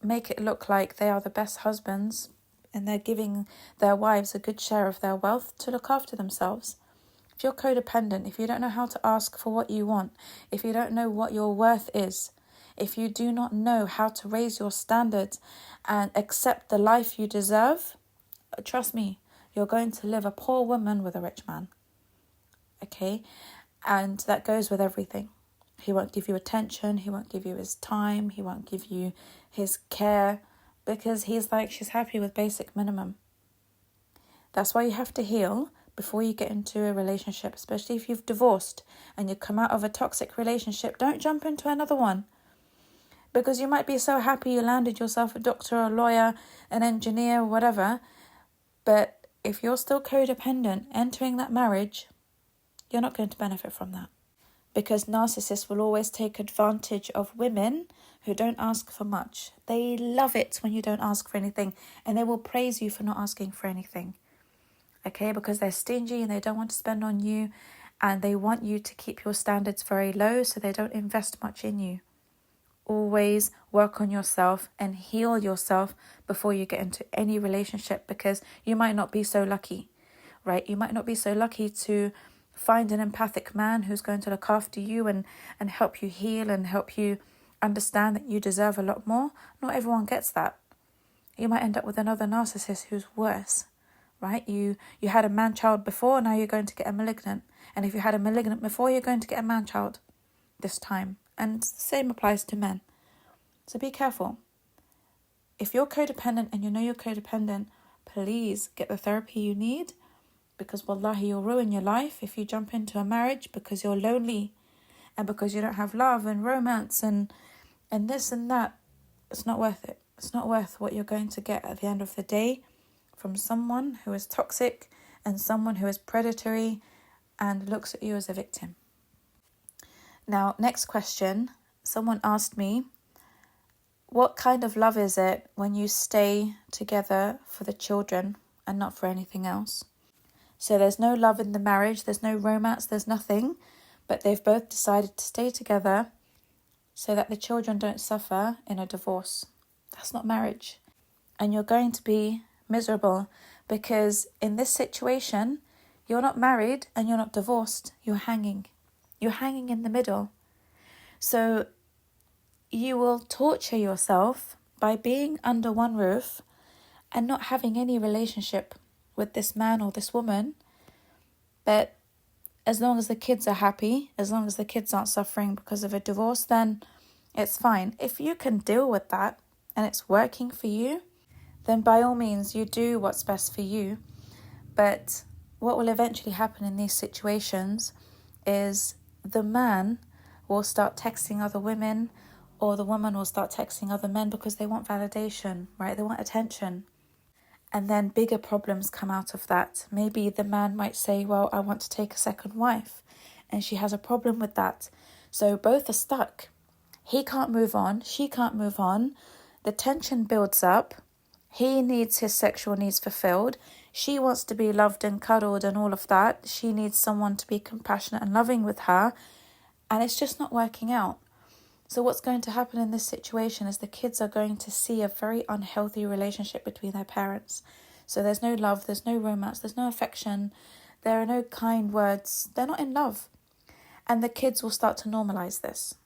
make it look like they are the best husbands and they're giving their wives a good share of their wealth to look after themselves. If you're codependent, if you don't know how to ask for what you want, if you don't know what your worth is, if you do not know how to raise your standards and accept the life you deserve, trust me, you're going to live a poor woman with a rich man. Okay? And that goes with everything. He won't give you attention. He won't give you his time. He won't give you his care because he's like, she's happy with basic minimum. That's why you have to heal before you get into a relationship, especially if you've divorced and you come out of a toxic relationship. Don't jump into another one because you might be so happy you landed yourself a doctor, a lawyer, an engineer, whatever. But if you're still codependent, entering that marriage, you're not going to benefit from that. Because narcissists will always take advantage of women who don't ask for much. They love it when you don't ask for anything. And they will praise you for not asking for anything. Okay, because they're stingy and they don't want to spend on you. And they want you to keep your standards very low so they don't invest much in you. Always work on yourself and heal yourself before you get into any relationship, because you might not be so lucky, right? You might not be so lucky to find an empathic man who's going to look after you and help you heal and help you understand that you deserve a lot more. Not everyone gets that. You might end up with another narcissist who's worse, right? You had a man-child before, now you're going to get a malignant. And if you had a malignant before, you're going to get a man-child this time. And the same applies to men. So be careful. If you're codependent and you know you're codependent, please get the therapy you need, because wallahi, you'll ruin your life if you jump into a marriage because you're lonely and because you don't have love and romance and this and that. It's not worth it. It's not worth what you're going to get at the end of the day from someone who is toxic and someone who is predatory and looks at you as a victim. Now, next question. Someone asked me, what kind of love is it when you stay together for the children and not for anything else? So there's no love in the marriage, there's no romance, there's nothing, but they've both decided to stay together so that the children don't suffer in a divorce. That's not marriage. And you're going to be miserable because in this situation, you're not married and you're not divorced, you're hanging. You're hanging in the middle. So you will torture yourself by being under one roof and not having any relationship with this man or this woman. But as long as the kids are happy, as long as the kids aren't suffering because of a divorce, then it's fine. If you can deal with that and it's working for you, then by all means you do what's best for you. But what will eventually happen in these situations is the man will start texting other women, or the woman will start texting other men because they want validation, right? They want attention. And then bigger problems come out of that. Maybe the man might say, well, I want to take a second wife, and she has a problem with that. So both are stuck. He can't move on. She can't move on. The tension builds up. He needs his sexual needs fulfilled. She wants to be loved and cuddled and all of that. She needs someone to be compassionate and loving with her. And it's just not working out. So what's going to happen in this situation is the kids are going to see a very unhealthy relationship between their parents. So there's no love, there's no romance, there's no affection, there are no kind words. They're not in love. And the kids will start to normalize this.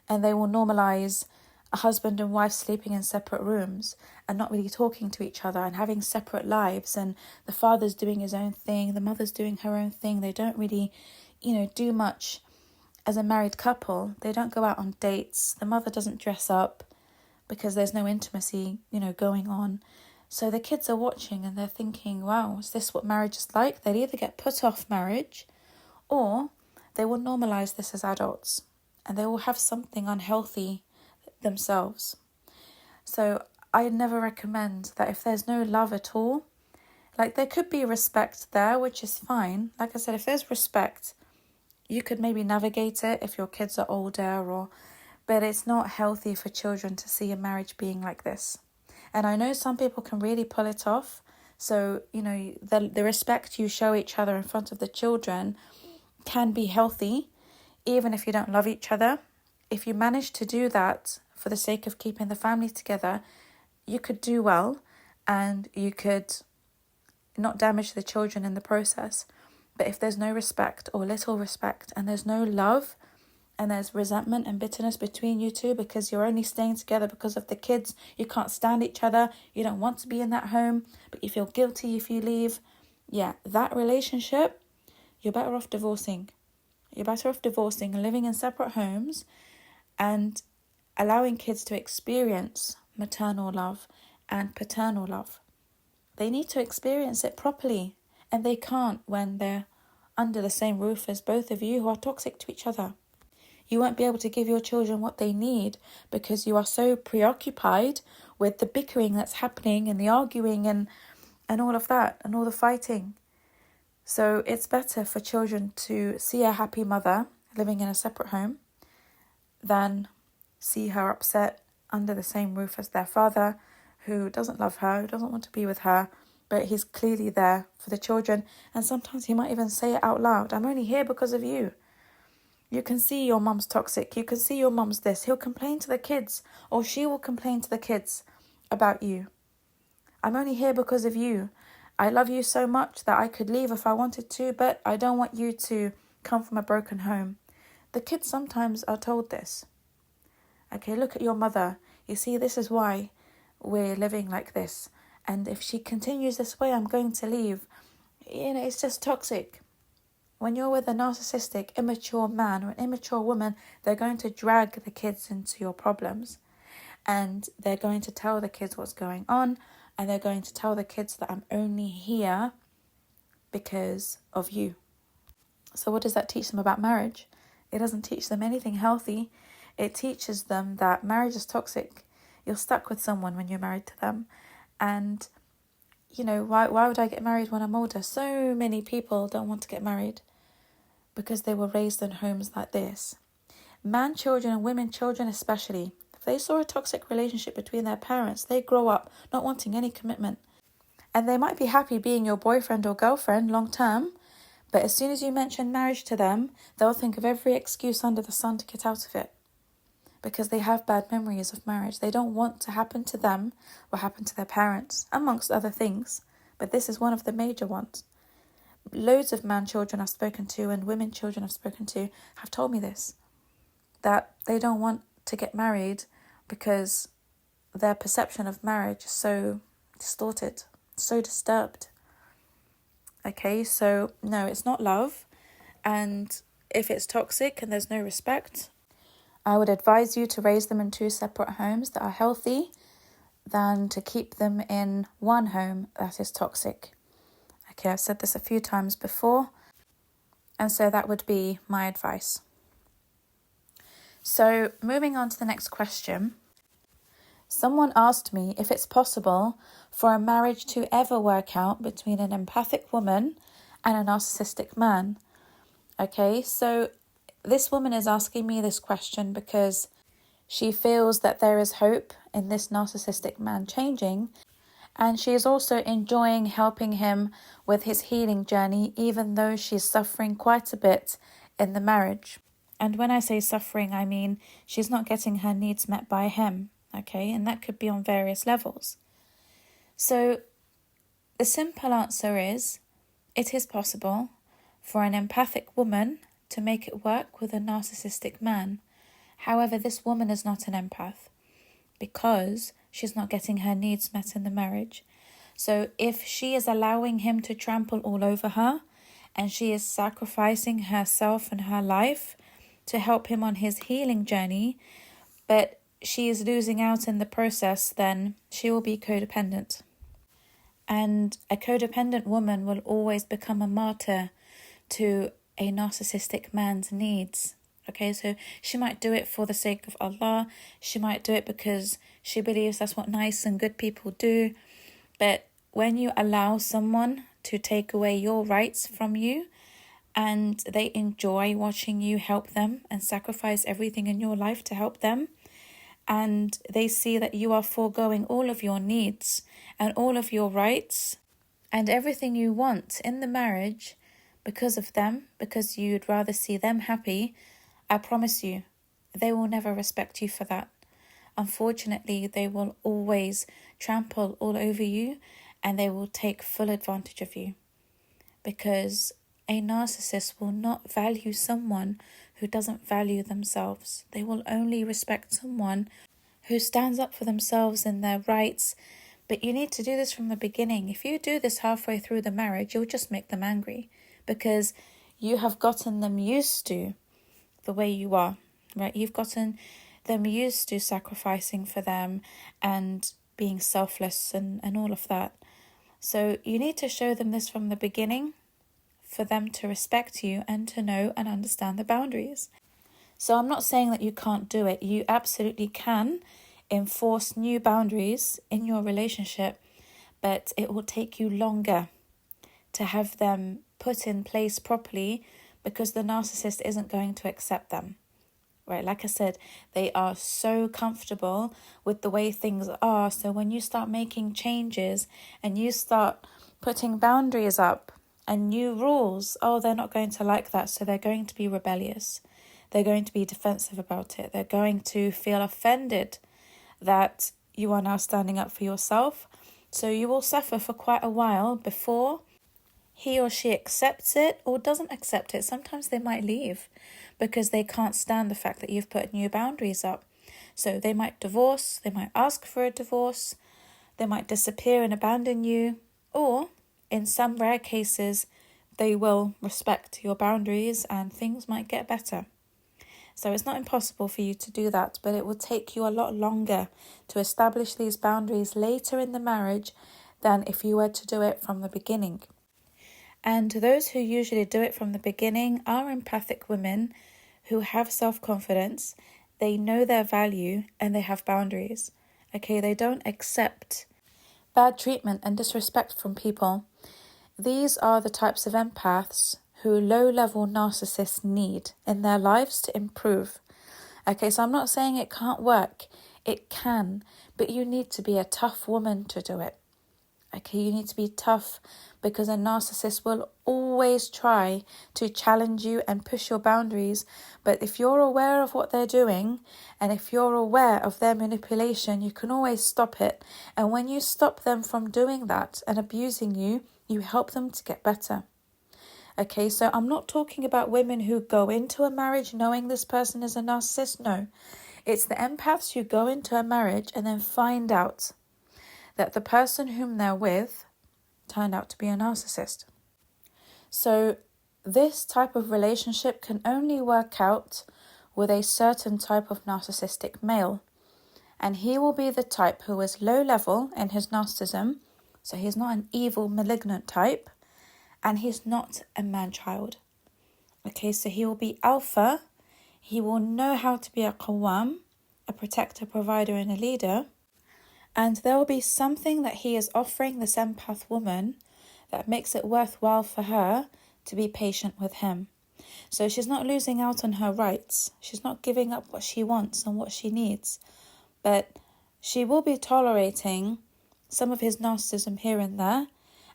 And they will normalize a husband and wife sleeping in separate rooms and not really talking to each other and having separate lives. And the father's doing his own thing, the mother's doing her own thing. They don't really, do much as a married couple. They don't go out on dates. The mother doesn't dress up because there's no intimacy, going on. So the kids are watching and they're thinking, wow, is this what marriage is like? They'll either get put off marriage or they will normalize this as adults and they will have something unhealthy themselves. So I never recommend that if there's no love at all, like there could be respect there, which is fine. Like I said, if there's respect, you could maybe navigate it if your kids are older, but it's not healthy for children to see a marriage being like this. And I know some people can really pull it off. So, the respect you show each other in front of the children can be healthy, even if you don't love each other. If you manage to do that for the sake of keeping the family together, you could do well and you could not damage the children in the process. But if there's no respect or little respect and there's no love and there's resentment and bitterness between you two because you're only staying together because of the kids, you can't stand each other, you don't want to be in that home, but you feel guilty if you leave, that relationship, you're better off divorcing. You're better off divorcing and living in separate homes and allowing kids to experience maternal love and paternal love. They need to experience it properly. And they can't when they're under the same roof as both of you who are toxic to each other. You won't be able to give your children what they need because you are so preoccupied with the bickering that's happening and the arguing and all of that and all the fighting. So it's better for children to see a happy mother living in a separate home than see her upset under the same roof as their father who doesn't love her, who doesn't want to be with her, but he's clearly there for the children. And sometimes he might even say it out loud. I'm only here because of you. You can see your mum's toxic. You can see your mum's this. He'll complain to the kids, or she will complain to the kids about you. I'm only here because of you. I love you so much that I could leave if I wanted to, but I don't want you to come from a broken home. The kids sometimes are told this. Okay, look at your mother. You see, this is why we're living like this. And if she continues this way, I'm going to leave. It's just toxic. When you're with a narcissistic, immature man or an immature woman, they're going to drag the kids into your problems. And they're going to tell the kids what's going on. And they're going to tell the kids that I'm only here because of you. So what does that teach them about marriage? It doesn't teach them anything healthy. It teaches them that marriage is toxic. You're stuck with someone when you're married to them. And, why would I get married when I'm older? So many people don't want to get married because they were raised in homes like this. Man children and women children especially, if they saw a toxic relationship between their parents, they grow up not wanting any commitment. And they might be happy being your boyfriend or girlfriend long term, but as soon as you mention marriage to them, they'll think of every excuse under the sun to get out of it. Because they have bad memories of marriage. They don't want to happen to them what happened to their parents, amongst other things. But this is one of the major ones. Loads of man children I've spoken to and women children I've spoken to have told me this. That they don't want to get married because their perception of marriage is so distorted, so disturbed. Okay, so no, it's not love. And if it's toxic and there's no respect, I would advise you to raise them in 2 separate homes that are healthy than to keep them in one home that is toxic. Okay, I've said this a few times before, and so that would be my advice. So moving on to the next question. Someone asked me if it's possible for a marriage to ever work out between an empathic woman and a narcissistic man. Okay, so this woman is asking me this question because she feels that there is hope in this narcissistic man changing, and she is also enjoying helping him with his healing journey, even though she's suffering quite a bit in the marriage. And when I say suffering, I mean she's not getting her needs met by him. Okay, and that could be on various levels. So the simple answer is, it is possible for an empathic woman to make it work with a narcissistic man. However, this woman is not an empath because she's not getting her needs met in the marriage. So if she is allowing him to trample all over her and she is sacrificing herself and her life to help him on his healing journey, but she is losing out in the process, then she will be codependent. And a codependent woman will always become a martyr to a narcissistic man's needs. Okay, so she might do it for the sake of Allah. She might do it because she believes that's what nice and good people do. But when you allow someone to take away your rights from you, and they enjoy watching you help them and sacrifice everything in your life to help them, and they see that you are foregoing all of your needs and all of your rights and everything you want in the marriage because of them, because you'd rather see them happy, I promise you, they will never respect you for that. Unfortunately, they will always trample all over you and they will take full advantage of you, because a narcissist will not value someone who doesn't value themselves. They will only respect someone who stands up for themselves and their rights. But you need to do this from the beginning. If you do this halfway through the marriage, you'll just make them angry because you have gotten them used to the way you are, right? You've gotten them used to sacrificing for them and being selfless and all of that. So you need to show them this from the beginning for them to respect you and to know and understand the boundaries. So I'm not saying that you can't do it. You absolutely can enforce new boundaries in your relationship, but it will take you longer to have them put in place properly because the narcissist isn't going to accept them. Right, like I said, they are so comfortable with the way things are. So when you start making changes and you start putting boundaries up and new rules, they're not going to like that. So they're going to be rebellious. They're going to be defensive about it. They're going to feel offended that you are now standing up for yourself. So you will suffer for quite a while before he or she accepts it or doesn't accept it. Sometimes they might leave because they can't stand the fact that you've put new boundaries up. So they might divorce, they might ask for a divorce, they might disappear and abandon you, or in some rare cases, they will respect your boundaries and things might get better. So it's not impossible for you to do that, but it will take you a lot longer to establish these boundaries later in the marriage than if you were to do it from the beginning. And those who usually do it from the beginning are empathic women who have self-confidence, they know their value, and they have boundaries. Okay, they don't accept bad treatment and disrespect from people. These are the types of empaths who low-level narcissists need in their lives to improve. Okay, so I'm not saying it can't work. It can, but you need to be a tough woman to do it. Okay, you need to be tough because a narcissist will always try to challenge you and push your boundaries. But if you're aware of what they're doing and if you're aware of their manipulation, you can always stop it. And when you stop them from doing that and abusing you, you help them to get better. Okay, so I'm not talking about women who go into a marriage knowing this person is a narcissist. No, it's the empaths who go into a marriage and then find out that the person whom they're with turned out to be a narcissist. So this type of relationship can only work out with a certain type of narcissistic male. And he will be the type who is low level in his narcissism. So he's not an evil, malignant type. And he's not a man-child. Okay, so he will be alpha. He will know how to be a qawwam, a protector, provider, and a leader. And there will be something that he is offering this empath woman that makes it worthwhile for her to be patient with him. So she's not losing out on her rights. She's not giving up what she wants and what she needs. But she will be tolerating some of his narcissism here and there,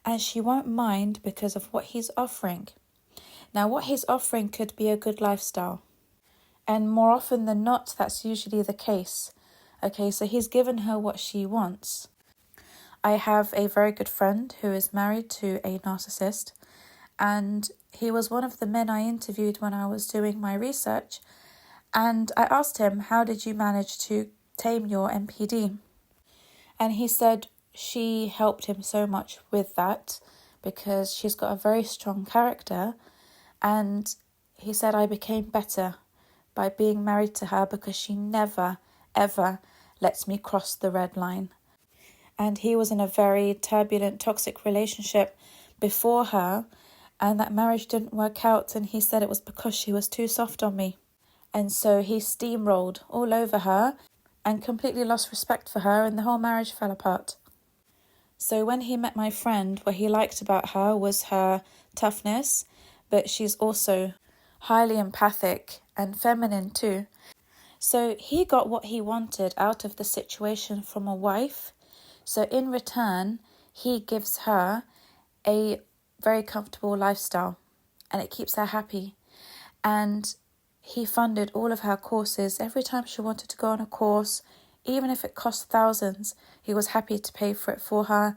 and she won't mind because of what he's offering. Now, what he's offering could be a good lifestyle. And more often than not, that's usually the case. Okay, so he's given her what she wants. I have a very good friend who is married to a narcissist, and he was one of the men I interviewed when I was doing my research. And I asked him, how did you manage to tame your MPD? And he said she helped him so much with that because she's got a very strong character. And he said, I became better by being married to her because she never, ever lets me cross the red line. And he was in a very turbulent, toxic relationship before her, and that marriage didn't work out. And he said it was because she was too soft on me. And so he steamrolled all over her and completely lost respect for her, and the whole marriage fell apart. So when he met my friend, what he liked about her was her toughness, but she's also highly empathic and feminine too. So he got what he wanted out of the situation from a wife. So in return, he gives her a very comfortable lifestyle, and it keeps her happy. And he funded all of her courses. Every time she wanted to go on a course, even if it cost thousands, he was happy to pay for it for her.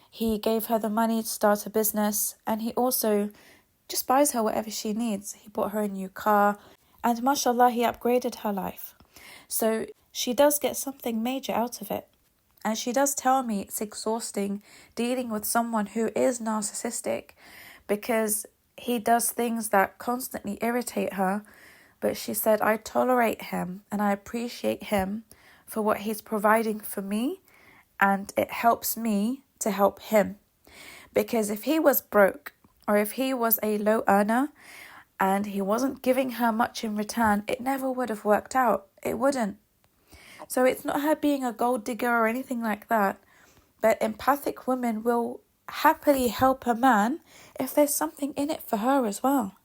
He gave her the money to start a business, and he also just buys her whatever she needs. He bought her a new car, and mashallah, he upgraded her life. So she does get something major out of it. And she does tell me it's exhausting dealing with someone who is narcissistic because he does things that constantly irritate her. But she said, I tolerate him and I appreciate him for what he's providing for me, and it helps me to help him. Because if he was broke, or if he was a low earner and he wasn't giving her much in return, it never would have worked out. It wouldn't. So it's not her being a gold digger or anything like that, but empathic women will happily help a man if there's something in it for her as well.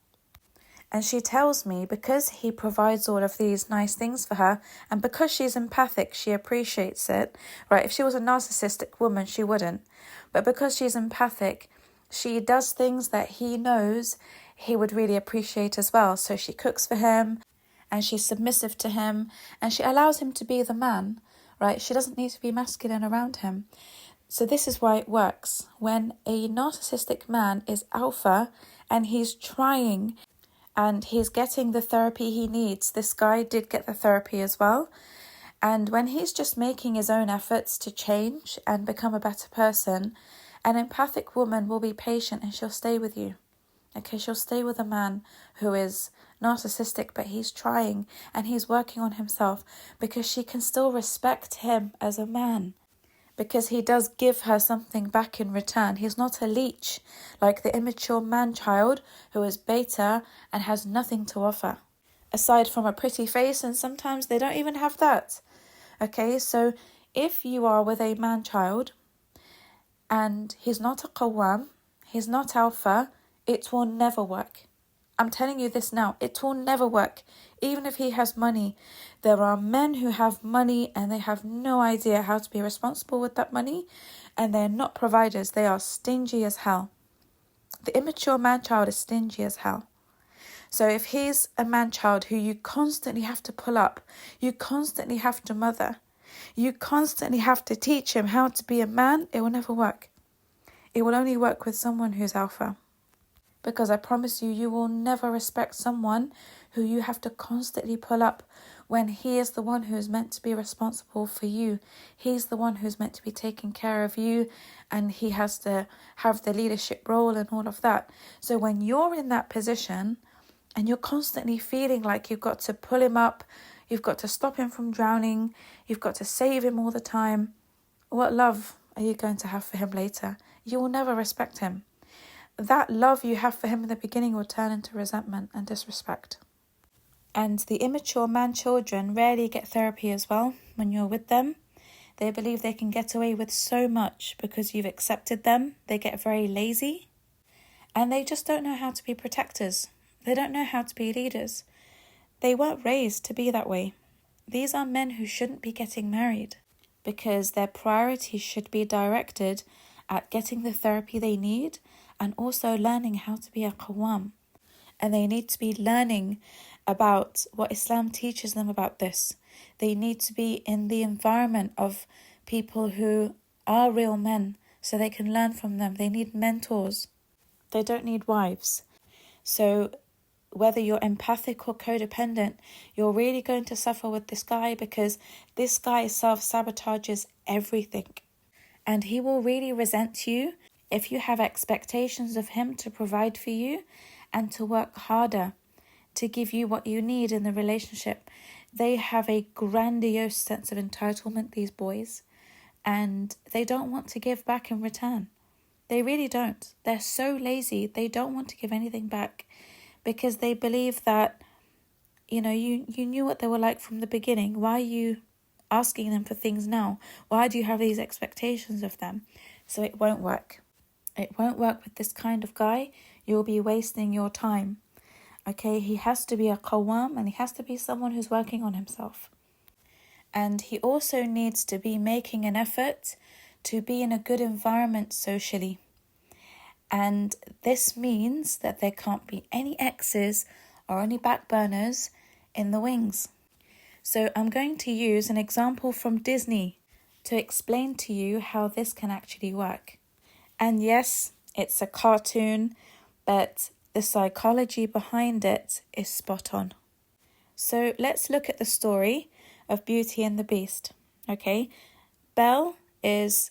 And she tells me because he provides all of these nice things for her, and because she's empathic, she appreciates it. Right? If she was a narcissistic woman, she wouldn't. But because she's empathic, she does things that he knows he would really appreciate as well. So she cooks for him, and she's submissive to him, and she allows him to be the man, right? She doesn't need to be masculine around him. So this is why it works. When a narcissistic man is alpha and he's trying and he's getting the therapy he needs. This guy did get the therapy as well. And when he's just making his own efforts to change and become a better person, an empathic woman will be patient and she'll stay with you. Okay, she'll stay with a man who is narcissistic, but he's trying and he's working on himself because she can still respect him as a man. Because he does give her something back in return. He's not a leech like the immature man-child who is beta and has nothing to offer. Aside from a pretty face, and sometimes they don't even have that. Okay, so if you are with a man-child and he's not a qawwam, he's not alpha, it will never work. I'm telling you this now, it will never work. Even if he has money, there are men who have money and they have no idea how to be responsible with that money, and they're not providers. They are stingy as hell. The immature man-child is stingy as hell. So if he's a man-child who you constantly have to pull up, you constantly have to mother, you constantly have to teach him how to be a man, it will never work. It will only work with someone who's alpha. because I promise you, you will never respect someone who you have to constantly pull up when he is the one who is meant to be responsible for you. He's the one who's meant to be taking care of you, and he has to have the leadership role and all of that. So when you're in that position and you're constantly feeling like you've got to pull him up, you've got to stop him from drowning, you've got to save him all the time, what love are you going to have for him later? You will never respect him. That love you have for him in the beginning will turn into resentment and disrespect. And the immature man-children rarely get therapy as well when you're with them. They believe they can get away with so much because you've accepted them. They get very lazy. And they just don't know how to be protectors. They don't know how to be leaders. They weren't raised to be that way. These are men who shouldn't be getting married because their priorities should be directed at getting the therapy they need and also learning how to be a qawwam. And they need to be learning about what Islam teaches them about this. They need to be in the environment of people who are real men so they can learn from them. They need mentors. They don't need wives. So whether you're empathic or codependent, you're really going to suffer with this guy because this guy self-sabotages everything. And he will really resent you if you have expectations of him to provide for you and to work harder to give you what you need in the relationship. They have a grandiose sense of entitlement, these boys, and they don't want to give back in return. They really don't. They're so lazy, they don't want to give anything back because they believe that, you knew what they were like from the beginning. Why are you asking them for things now? Why do you have these expectations of them? So it won't work. It won't work with this kind of guy. You'll be wasting your time. Okay, he has to be a qawwam and he has to be someone who's working on himself. And he also needs to be making an effort to be in a good environment socially. And this means that there can't be any exes or any backburners in the wings. So I'm going to use an example from Disney to explain to you how this can actually work. And yes, it's a cartoon, but the psychology behind it is spot on. So let's look at the story of Beauty and the Beast. Okay, Belle is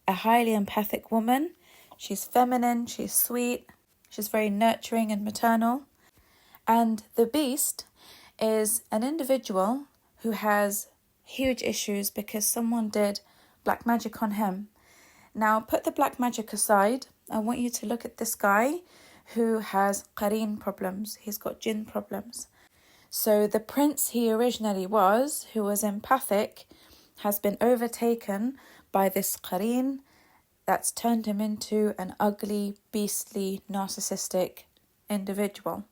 a highly empathic woman. She's feminine, she's sweet, she's very nurturing and maternal. And the Beast is an individual who has huge issues because someone did black magic on him. Now, put the black magic aside. I want you to look at this guy who has qareen problems. He's got jinn problems. So the prince he originally was, who was empathic, has been overtaken by this qareen that's turned him into an ugly, beastly, narcissistic individual.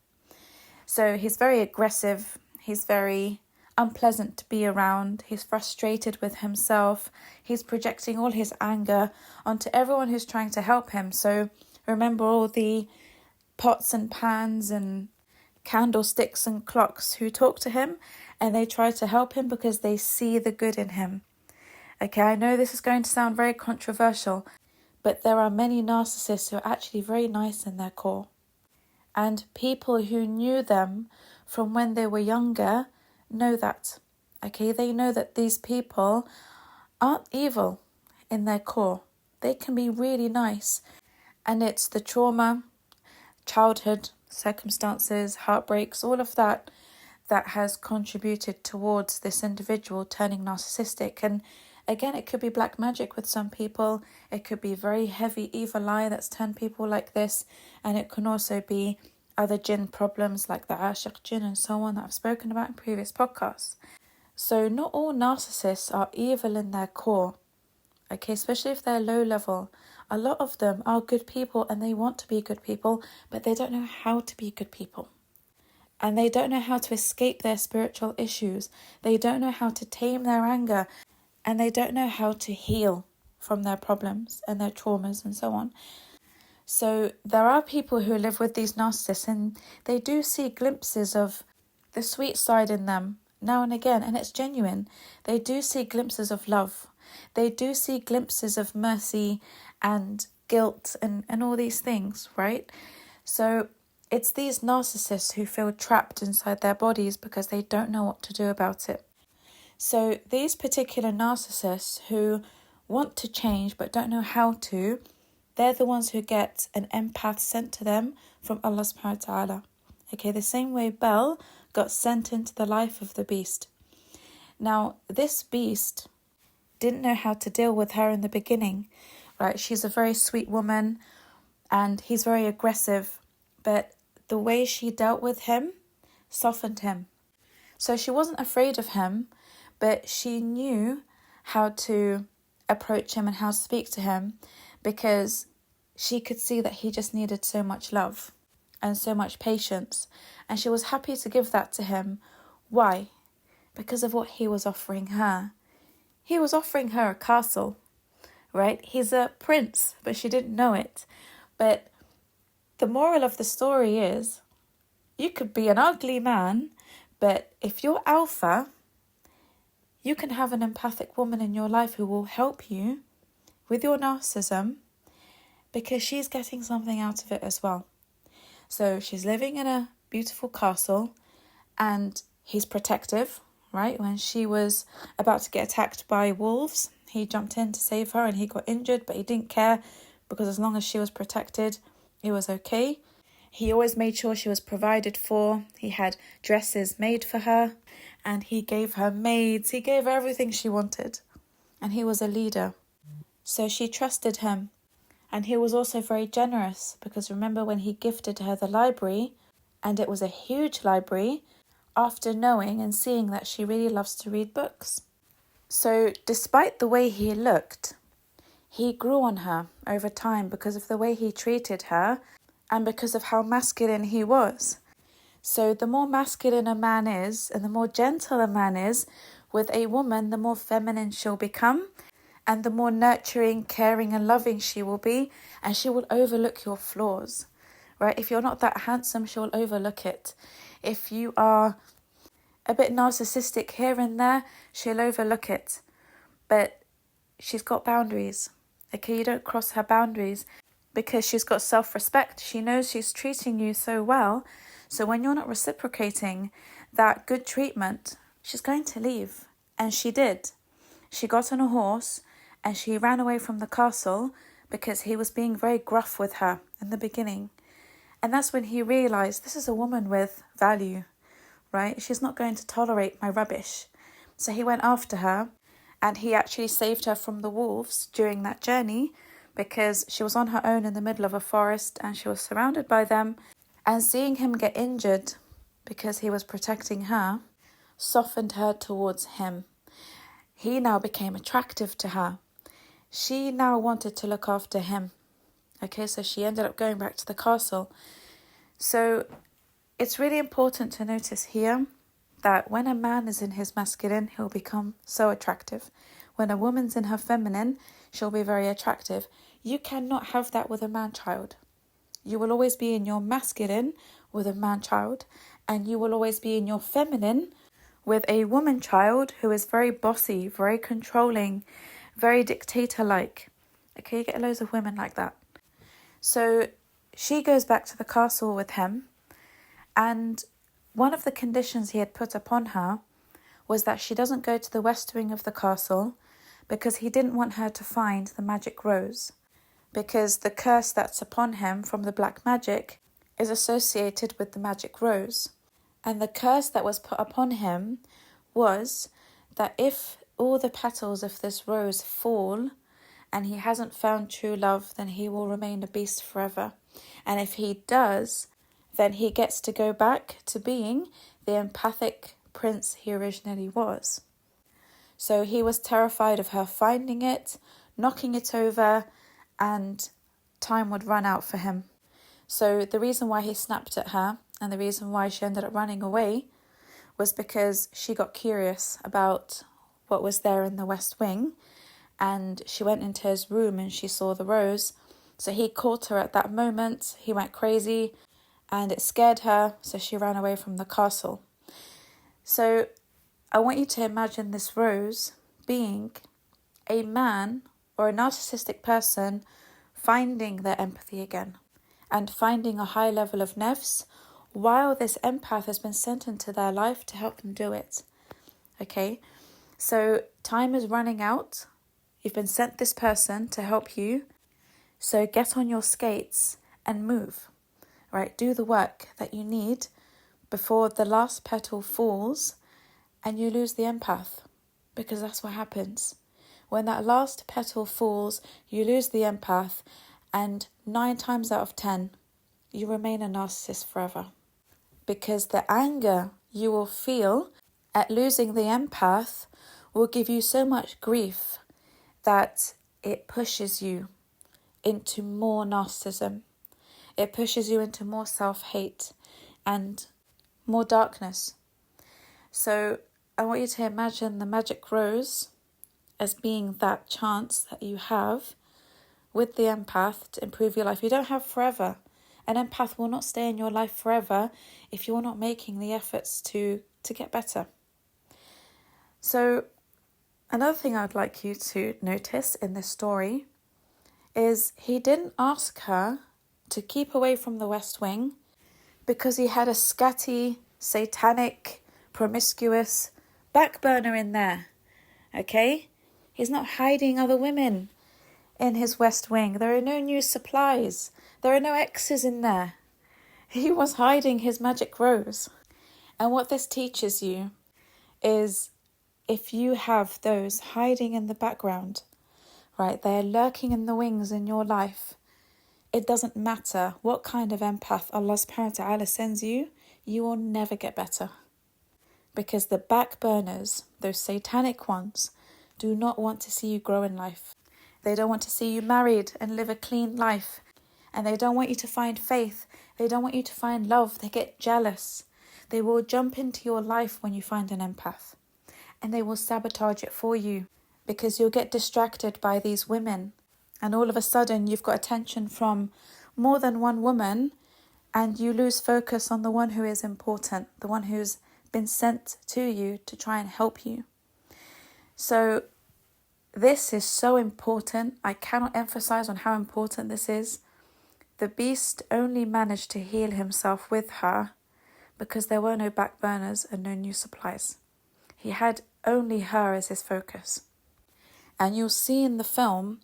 So he's very aggressive. He's very unpleasant to be around. He's frustrated with himself. He's projecting all his anger onto everyone who's trying to help him. So remember all the pots and pans and candlesticks and clocks who talk to him and they try to help him because they see the good in him. Okay, I know this is going to sound very controversial, but there are many narcissists who are actually very nice in their core. And people who knew them from when they were younger know that. Okay, they know that these people aren't evil in their core. They can be really nice. And it's the trauma, childhood circumstances, heartbreaks, all of that has contributed towards this individual turning narcissistic. And again, it could be black magic with some people. It could be very heavy evil eye that's turned people like this. And it can also be other jinn problems like the ashiq jinn and so on that I've spoken about in previous podcasts. So not all narcissists are evil in their core. Okay, especially if they're low level. A lot of them are good people and they want to be good people, but they don't know how to be good people. And they don't know how to escape their spiritual issues. They don't know how to tame their anger. And they don't know how to heal from their problems and their traumas and so on. So there are people who live with these narcissists and they do see glimpses of the sweet side in them now and again, and it's genuine. They do see glimpses of love. They do see glimpses of mercy and guilt and all these things, right? So it's these narcissists who feel trapped inside their bodies because they don't know what to do about it. So these particular narcissists who want to change but don't know how to, they're the ones who get an empath sent to them from Allah subhanahu wa ta'ala. Okay, the same way Belle got sent into the life of the beast. Now, this beast didn't know how to deal with her in the beginning, right? She's a very sweet woman and he's very aggressive, but the way she dealt with him softened him. So she wasn't afraid of him, but she knew how to approach him and how to speak to him because she could see that he just needed so much love and so much patience. And she was happy to give that to him. Why? Because of what he was offering her. He was offering her a castle, right? He's a prince, but she didn't know it. But the moral of the story is, you could be an ugly man, but if you're alpha, you can have an empathic woman in your life who will help you with your narcissism because she's getting something out of it as well. So she's living in a beautiful castle and he's protective, right? When she was about to get attacked by wolves, he jumped in to save her and he got injured, but he didn't care because as long as she was protected, it was okay. He always made sure she was provided for. He had dresses made for her and he gave her maids. He gave her everything she wanted. And he was a leader. So she trusted him. And he was also very generous because remember when he gifted her the library, and it was a huge library, after knowing and seeing that she really loves to read books. So despite the way he looked, he grew on her over time because of the way he treated her and because of how masculine he was. So the more masculine a man is and the more gentle a man is with a woman, the more feminine she'll become and the more nurturing, caring and loving she will be, and she will overlook your flaws, right? If you're not that handsome, she'll overlook it. If you are a bit narcissistic here and there, she'll overlook it. But she's got boundaries, okay? You don't cross her boundaries because she's got self-respect. She knows she's treating you so well. So when you're not reciprocating that good treatment, she's going to leave. And she did. She got on a horse and she ran away from the castle because he was being very gruff with her in the beginning. And that's when he realised this is a woman with value, right? She's not going to tolerate my rubbish. So he went after her and he actually saved her from the wolves during that journey because she was on her own in the middle of a forest and she was surrounded by them. And seeing him get injured because he was protecting her softened her towards him. He now became attractive to her. She now wanted to look after him. Okay, so she ended up going back to the castle. So it's really important to notice here that when a man is in his masculine, he'll become so attractive. When a woman's in her feminine, she'll be very attractive. You cannot have that with a man-child. You will always be in your masculine with a man-child, and you will always be in your feminine with a woman-child who is very bossy, very controlling, very dictator-like. Okay, you get loads of women like that. So she goes back to the castle with him, and one of the conditions he had put upon her was that she doesn't go to the west wing of the castle because he didn't want her to find the magic rose, because the curse that's upon him from the black magic is associated with the magic rose. And the curse that was put upon him was that if all the petals of this rose fall and he hasn't found true love, then he will remain a beast forever. And if he does, then he gets to go back to being the empathic prince he originally was. So he was terrified of her finding it, knocking it over, and time would run out for him. So the reason why he snapped at her and the reason why she ended up running away was because she got curious about what was there in the West Wing, and she went into his room and she saw the rose. So he caught her at that moment. He went crazy and it scared her, so she ran away from the castle. So I want you to imagine this rose being a man or a narcissistic person finding their empathy again and finding a high level of nafs, while this empath has been sent into their life to help them do it. Okay, so time is running out. You've been sent this person to help you. So get on your skates and move, right? Do the work that you need before the last petal falls and you lose the empath, because that's what happens. When that last petal falls, you lose the empath, and 9 times out of 10, you remain a narcissist forever. Because the anger you will feel at losing the empath will give you so much grief that it pushes you into more narcissism. It pushes you into more self-hate and more darkness. So I want you to imagine the magic rose as being that chance that you have with the empath to improve your life. You don't have forever. An empath will not stay in your life forever if you're not making the efforts to get better. So another thing I'd like you to notice in this story is he didn't ask her to keep away from the West Wing because he had a scatty, satanic, promiscuous backburner in there. Okay? He's not hiding other women in his West Wing. There are no new supplies. There are no exes in there. He was hiding his magic rose. And what this teaches you is, if you have those hiding in the background, right, they're lurking in the wings in your life, it doesn't matter what kind of empath Allah subhanahu wa ta'ala sends you, you will never get better. Because the backburners, those satanic ones, do not want to see you grow in life. They don't want to see you married and live a clean life. And they don't want you to find faith. They don't want you to find love. They get jealous. They will jump into your life when you find an empath. And they will sabotage it for you, because you'll get distracted by these women. And all of a sudden you've got attention from more than one woman, and you lose focus on the one who is important, the one who's been sent to you to try and help you. So this is so important. I cannot emphasize on how important this is. The beast only managed to heal himself with her because there were no backburners and no new supplies. He had only her as his focus. And you'll see in the film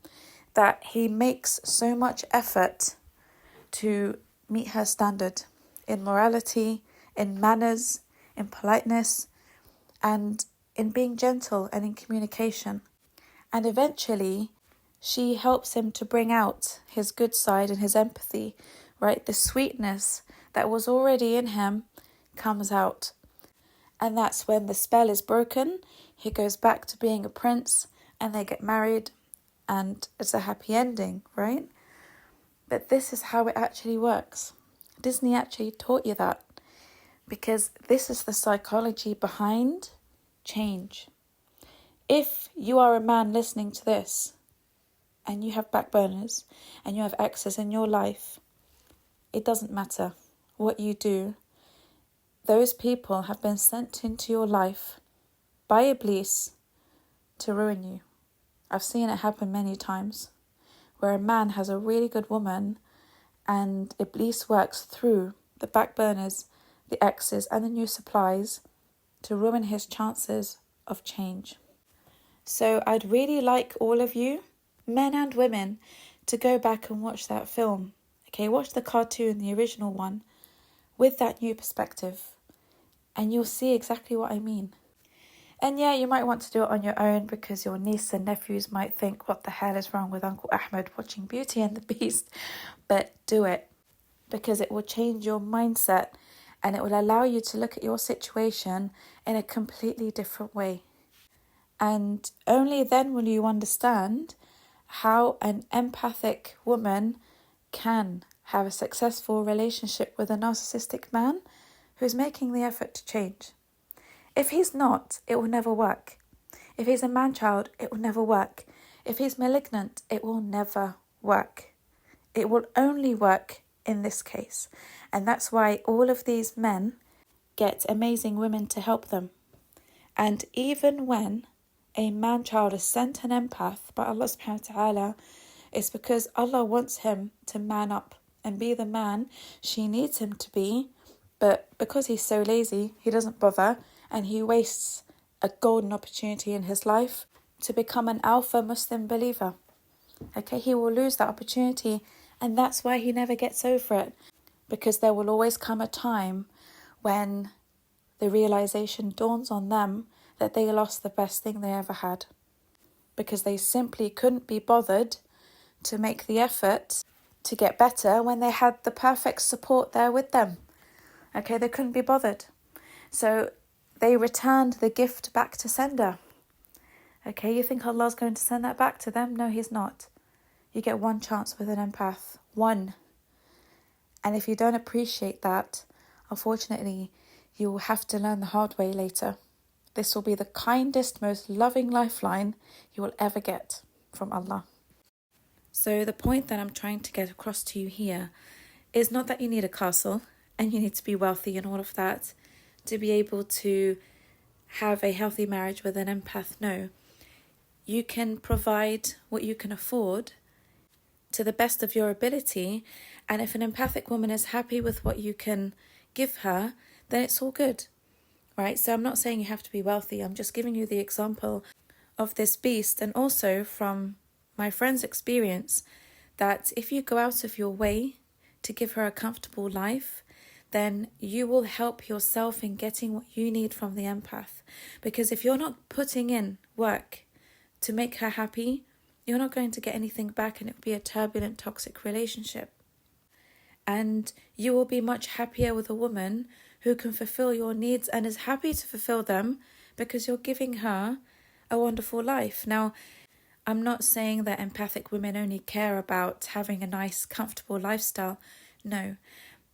that he makes so much effort to meet her standard in morality, in manners, in politeness, and in being gentle and in communication. And eventually, she helps him to bring out his good side and his empathy, right? The sweetness that was already in him comes out. And that's when the spell is broken. He goes back to being a prince and they get married and it's a happy ending, right? But this is how it actually works. Disney actually taught you that, because this is the psychology behind change. If you are a man listening to this and you have backburners and you have exes in your life, it doesn't matter what you do. Those people have been sent into your life by Iblis to ruin you. I've seen it happen many times, where a man has a really good woman and Iblis works through the backburners, the exes and the new supplies to ruin his chances of change. So I'd really like all of you, men and women, to go back and watch that film. Okay, watch the cartoon, the original one, with that new perspective, and you'll see exactly what I mean. And yeah, you might want to do it on your own because your niece and nephews might think, what the hell is wrong with Uncle Ahmed watching Beauty and the Beast? But do it, because it will change your mindset and it will allow you to look at your situation in a completely different way. And only then will you understand how an empathic woman can have a successful relationship with a narcissistic man who's making the effort to change. If he's not, it will never work. If he's a man-child, it will never work. If he's malignant, it will never work. It will only work in this case. And that's why all of these men get amazing women to help them. And even when a man-child is sent an empath by Allah subhanahu wa ta'ala, it's because Allah wants him to man up and be the man she needs him to be. But because he's so lazy, he doesn't bother, and he wastes a golden opportunity in his life to become an alpha Muslim believer. Okay, he will lose that opportunity, and that's why he never gets over it. Because there will always come a time when the realization dawns on them that they lost the best thing they ever had. Because they simply couldn't be bothered to make the effort to get better when they had the perfect support there with them. Okay, they couldn't be bothered. So they returned the gift back to sender. Okay, you think Allah's going to send that back to them? No, He's not. You get one chance with an empath. One. And if you don't appreciate that, unfortunately, you will have to learn the hard way later. This will be the kindest, most loving lifeline you will ever get from Allah. So the point that I'm trying to get across to you here is not that you need a castle and you need to be wealthy and all of that to be able to have a healthy marriage with an empath. No. You can provide what you can afford to the best of your ability, and if an empathic woman is happy with what you can give her, then it's all good, right? So I'm not saying you have to be wealthy. I'm just giving you the example of this beast, and also from my friend's experience, that if you go out of your way to give her a comfortable life, then you will help yourself in getting what you need from the empath. Because if you're not putting in work to make her happy, you're not going to get anything back, and it will be a turbulent, toxic relationship. And you will be much happier with a woman who can fulfill your needs and is happy to fulfill them because you're giving her a wonderful life. Now, I'm not saying that empathic women only care about having a nice, comfortable lifestyle. No.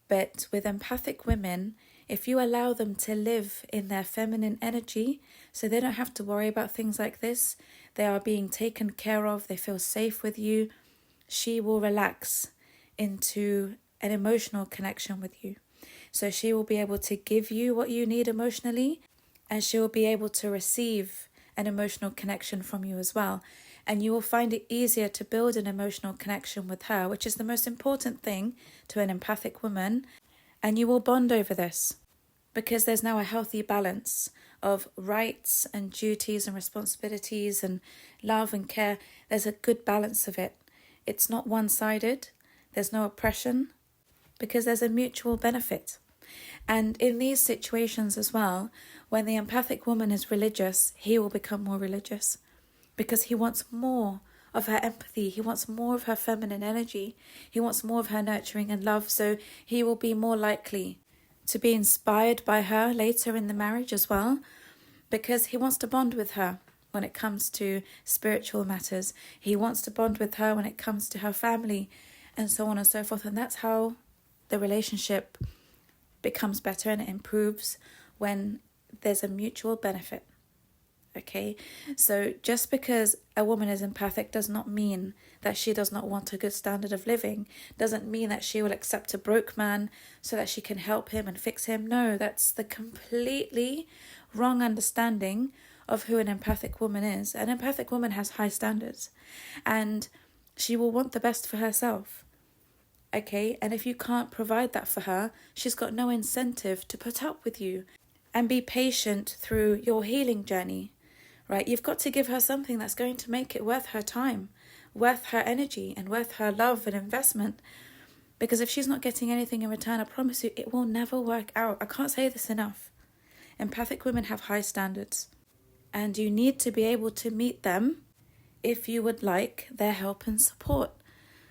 But with empathic women, if you allow them to live in their feminine energy, so they don't have to worry about things like this, they are being taken care of, they feel safe with you, she will relax into an emotional connection with you. So she will be able to give you what you need emotionally, and she will be able to receive an emotional connection from you as well. And you will find it easier to build an emotional connection with her, which is the most important thing to an empathic woman. And you will bond over this because there's now a healthy balance of rights and duties and responsibilities and love and care. There's a good balance of it. It's not one-sided. There's no oppression because there's a mutual benefit. And in these situations as well, when the empathic woman is religious, he will become more religious because he wants more of her empathy. He wants more of her feminine energy. He wants more of her nurturing and love. So he will be more likely to be inspired by her later in the marriage as well, because he wants to bond with her when it comes to spiritual matters. He wants to bond with her when it comes to her family and so on and so forth. And that's how the relationship becomes better and it improves when there's a mutual benefit. Okay, so just because a woman is empathic does not mean that she does not want a good standard of living, doesn't mean that she will accept a broke man so that she can help him and fix him. No, that's the completely wrong understanding of who an empathic woman is. An empathic woman has high standards and she will want the best for herself. Okay, and if you can't provide that for her, she's got no incentive to put up with you and be patient through your healing journey. Right, you've got to give her something that's going to make it worth her time, worth her energy, and worth her love and investment. Because if she's not getting anything in return, I promise you, it will never work out. I can't say this enough. Empathic women have high standards, and you need to be able to meet them if you would like their help and support.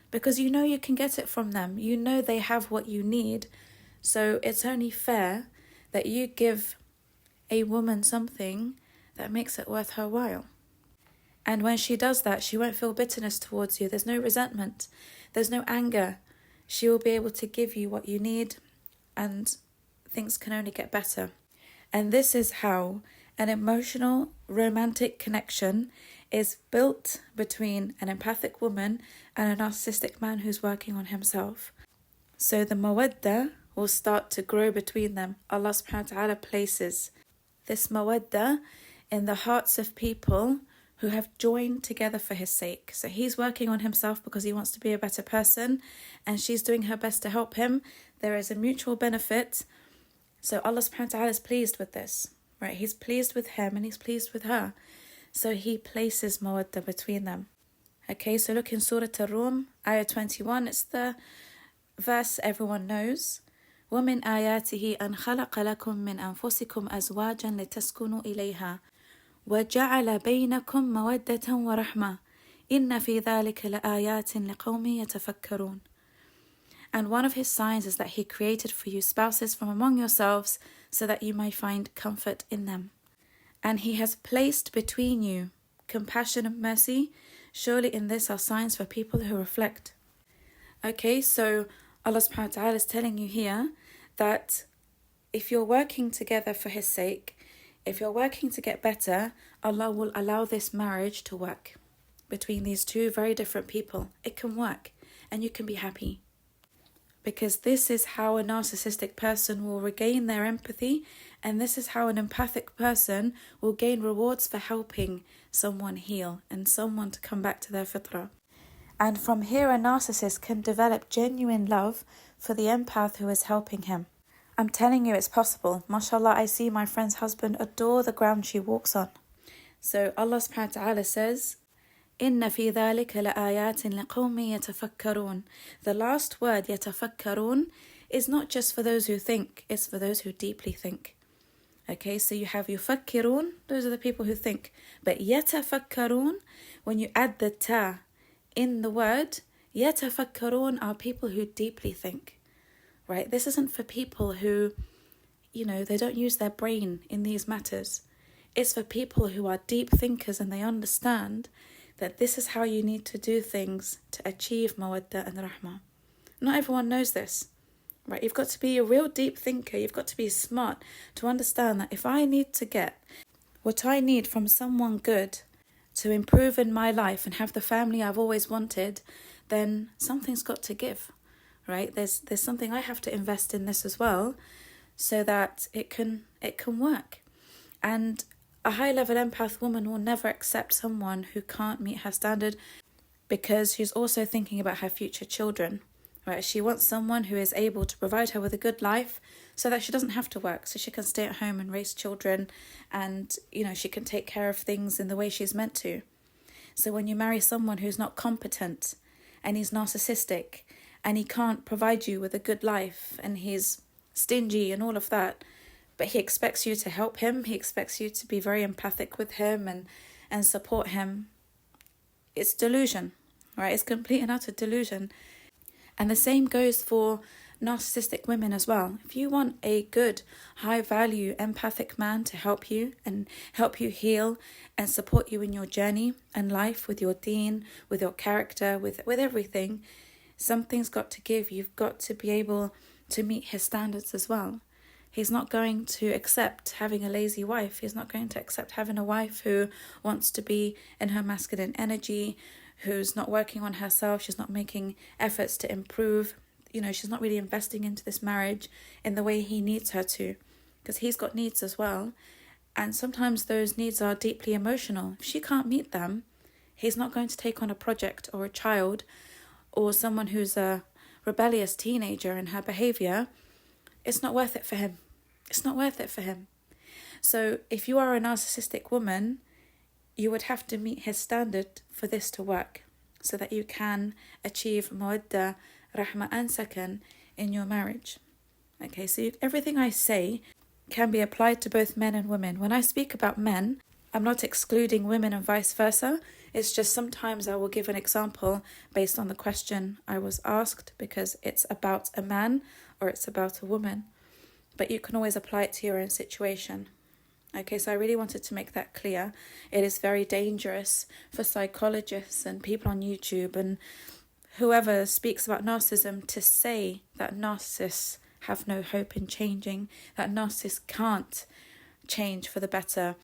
Because you know you can get it from them. You know they have what you need. So it's only fair that you give a woman something that makes it worth her while. And when she does that, she won't feel bitterness towards you. There's no resentment. There's no anger. She will be able to give you what you need, and things can only get better. And this is how an emotional, romantic connection is built between an empathic woman and a narcissistic man who's working on himself. So the mawaddah will start to grow between them. Allah subhanahu wa ta'ala places this mawaddah in the hearts of people who have joined together for his sake. So he's working on himself because he wants to be a better person, and she's doing her best to help him. There is a mutual benefit. So Allah subhanahu wa ta'ala is pleased with this, right? He's pleased with him and he's pleased with her. So he places mawaddah between them. Okay, so look in Surah Ar-Rum, ayah 21. It's the verse everyone knows. وَمِنْ آيَاتِهِ أَنْ خَلَقَ لَكُم مِّنْ أَنفُسِكُمْ أَزْوَاجًا لِتَسْكُنُوا إِلَيْهَا وَجَعَلَ بَيْنَكُم مَّوَدَّةً وَرَحْمَةً إِنَّ فِي ذَلِكَ لَآيَاتٍ لِقَوْمٍ يَتَفَكَّرُونَ. And one of his signs is that he created for you spouses from among yourselves so that you may find comfort in them. And he has placed between you compassion and mercy. Surely in this are signs for people who reflect. Okay, so Allah subhanahu wa ta'ala is telling you here that if you're working together for his sake, if you're working to get better, Allah will allow this marriage to work between these two very different people. It can work and you can be happy. Because this is how a narcissistic person will regain their empathy, and this is how an empathic person will gain rewards for helping someone heal and someone to come back to their fitrah. And from here a narcissist can develop genuine love for the empath who is helping him. I'm telling you it's possible. MashaAllah, I see my friend's husband adore the ground she walks on. So Allah subhanahu wa ta'ala says, إِنَّ فِي ذَلِكَ لَآيَاتٍ لِقَوْمٍ يَتَفَكَّرُونَ. The last word, يَتَفَكَّرُونَ, is not just for those who think, it's for those who deeply think. Okay, so you have يُفَكِّرُونَ, those are the people who think. But يَتَفَكَّرُونَ, when you add the ta in the word, يَتَفَكَّرُونَ are people who deeply think. Right? This isn't for people who, they don't use their brain in these matters. It's for people who are deep thinkers and they understand that this is how you need to do things to achieve mawaddah and rahmah. Not everyone knows this, right? You've got to be a real deep thinker. You've got to be smart to understand that if I need to get what I need from someone good to improve in my life and have the family I've always wanted, then something's got to give, right? There's something I have to invest in this as well so that it can work. And a high-level empath woman will never accept someone who can't meet her standard because she's also thinking about her future children, right? She wants someone who is able to provide her with a good life so that she doesn't have to work, so she can stay at home and raise children and, she can take care of things in the way she's meant to. So when you marry someone who's not competent and he's narcissistic and he can't provide you with a good life and he's stingy and all of that, but he expects you to help him, he expects you to be very empathic with him and support him, it's delusion, right? It's complete and utter delusion. And the same goes for narcissistic women as well. If you want a good, high-value, empathic man to help you and help you heal and support you in your journey and life with your deen, with your character, with everything, something's got to give. You've got to be able to meet his standards as well. He's not going to accept having a lazy wife. He's not going to accept having a wife who wants to be in her masculine energy, who's not working on herself. She's not making efforts to improve. She's not really investing into this marriage in the way he needs her to, because he's got needs as well. And sometimes those needs are deeply emotional. If she can't meet them, he's not going to take on a project or a child or someone who's a rebellious teenager in her behavior. It's not worth it for him. It's not worth it for him. So if you are a narcissistic woman, you would have to meet his standard for this to work so that you can achieve mawaddah, rahmah and sakan in your marriage. Okay, so everything I say can be applied to both men and women. When I speak about men, I'm not excluding women and vice versa. It's just sometimes I will give an example based on the question I was asked because it's about a man or it's about a woman. But you can always apply it to your own situation. Okay, so I really wanted to make that clear. It is very dangerous for psychologists and people on YouTube and whoever speaks about narcissism to say that narcissists have no hope in changing, that narcissists can't change for the better,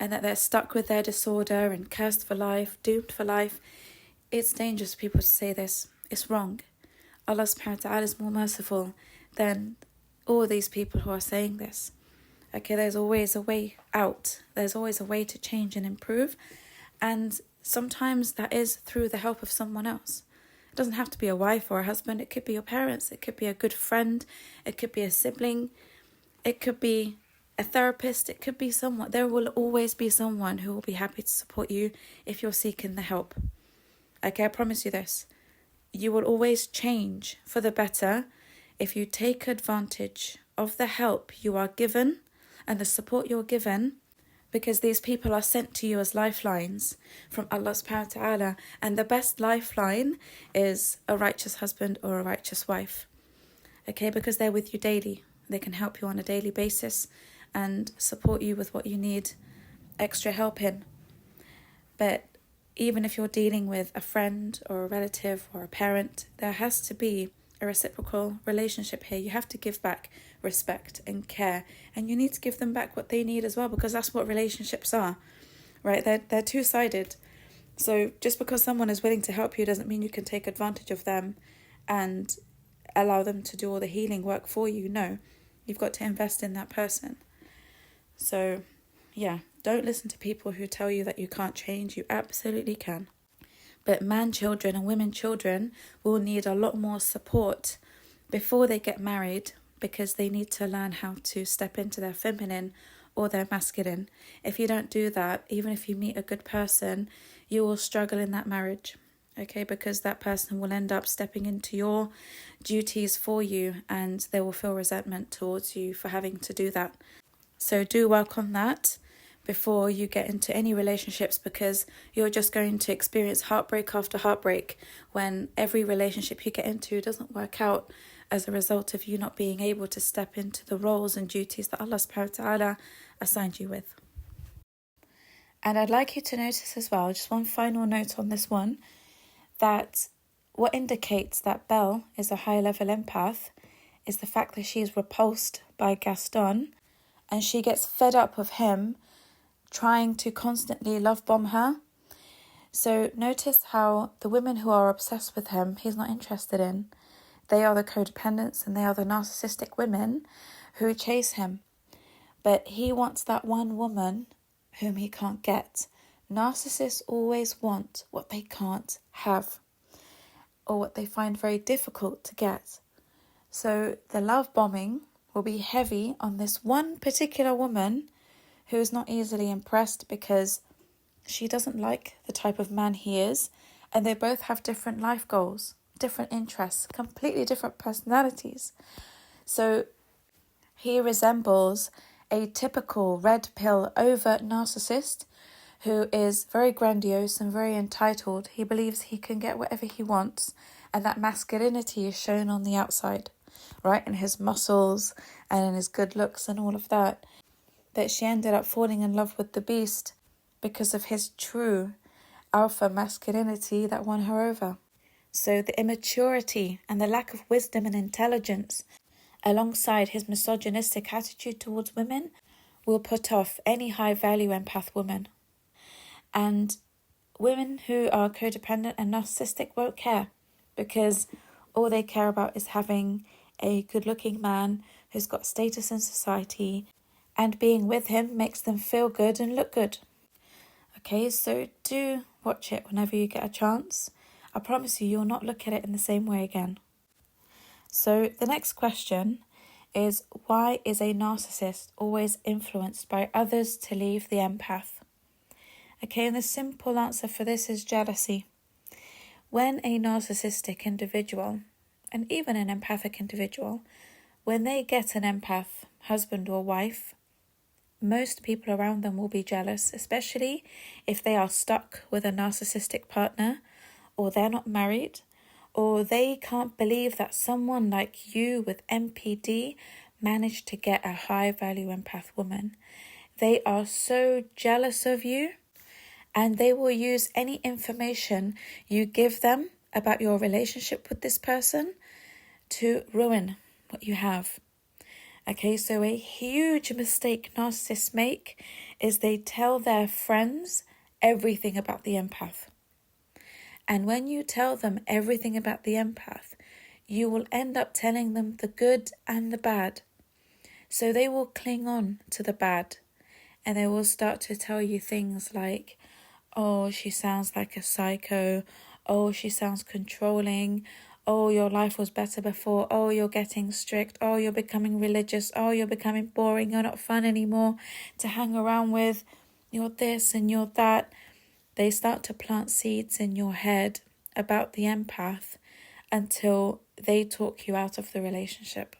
and that they're stuck with their disorder and cursed for life, doomed for life. It's dangerous for people to say this. It's wrong. Allah subhanahu wa ta'ala is more merciful than all these people who are saying this. Okay, there's always a way out. There's always a way to change and improve. And sometimes that is through the help of someone else. It doesn't have to be a wife or a husband. It could be your parents. It could be a good friend. It could be a sibling. It could be a therapist. It could be someone. There will always be someone who will be happy to support you if you're seeking the help. Okay, I promise you this. You will always change for the better if you take advantage of the help you are given and the support you're given, because these people are sent to you as lifelines from Allah subhanahu wa ta'ala. And the best lifeline is a righteous husband or a righteous wife. Okay, because they're with you daily. They can help you on a daily basis and support you with what you need extra help in. But even if you're dealing with a friend or a relative or a parent, there has to be a reciprocal relationship here. You have to give back respect and care, and you need to give them back what they need as well, because that's what relationships are, right? They're two-sided. So just because someone is willing to help you doesn't mean you can take advantage of them and allow them to do all the healing work for you. No, you've got to invest in that person. So yeah, don't listen to people who tell you that you can't change. You absolutely can. But man children and women children will need a lot more support before they get married, because they need to learn how to step into their feminine or their masculine. If you don't do that, even if you meet a good person, you will struggle in that marriage. Okay, because that person will end up stepping into your duties for you, and they will feel resentment towards you for having to do that. So do work on that before you get into any relationships, because you're just going to experience heartbreak after heartbreak when every relationship you get into doesn't work out as a result of you not being able to step into the roles and duties that Allah subhanahu wa ta'ala assigned you with. And I'd like you to notice as well, just one final note on this one, that what indicates that Belle is a high-level empath is the fact that she is repulsed by Gaston, and she gets fed up of him trying to constantly love bomb her. So notice how the women who are obsessed with him, he's not interested in. They are the codependents and they are the narcissistic women who chase him. But he wants that one woman whom he can't get. Narcissists always want what they can't have, or what they find very difficult to get. So the love bombing will be heavy on this one particular woman who is not easily impressed, because she doesn't like the type of man he is, and they both have different life goals, different interests, completely different personalities. So he resembles a typical red pill over narcissist who is very grandiose and very entitled. He believes he can get whatever he wants, and that masculinity is shown on the outside, right, in his muscles and in his good looks and all of that. But she ended up falling in love with the beast because of his true alpha masculinity that won her over. So the immaturity and the lack of wisdom and intelligence, alongside his misogynistic attitude towards women, will put off any high-value empath woman. And women who are codependent and narcissistic won't care, because all they care about is having a good-looking man who's got status in society, and being with him makes them feel good and look good. Okay, so do watch it whenever you get a chance. I promise you'll not look at it in the same way again. So the next question is, why is a narcissist always influenced by others to leave the empath? Okay, and the simple answer for this is jealousy. When a narcissistic individual, and even an empathic individual, when they get an empath, husband or wife, most people around them will be jealous, especially if they are stuck with a narcissistic partner, or they're not married, or they can't believe that someone like you with MPD managed to get a high-value empath woman. They are so jealous of you, and they will use any information you give them about your relationship with this person to ruin what you have. Okay, so a huge mistake narcissists make is they tell their friends everything about the empath. And when you tell them everything about the empath, you will end up telling them the good and the bad. So they will cling on to the bad, and they will start to tell you things like, oh, she sounds like a psycho, oh, she sounds controlling, oh, your life was better before, oh, you're getting strict, oh, you're becoming religious, oh, you're becoming boring, you're not fun anymore to hang around with, you're this and you're that. They start to plant seeds in your head about the empath until they talk you out of the relationship.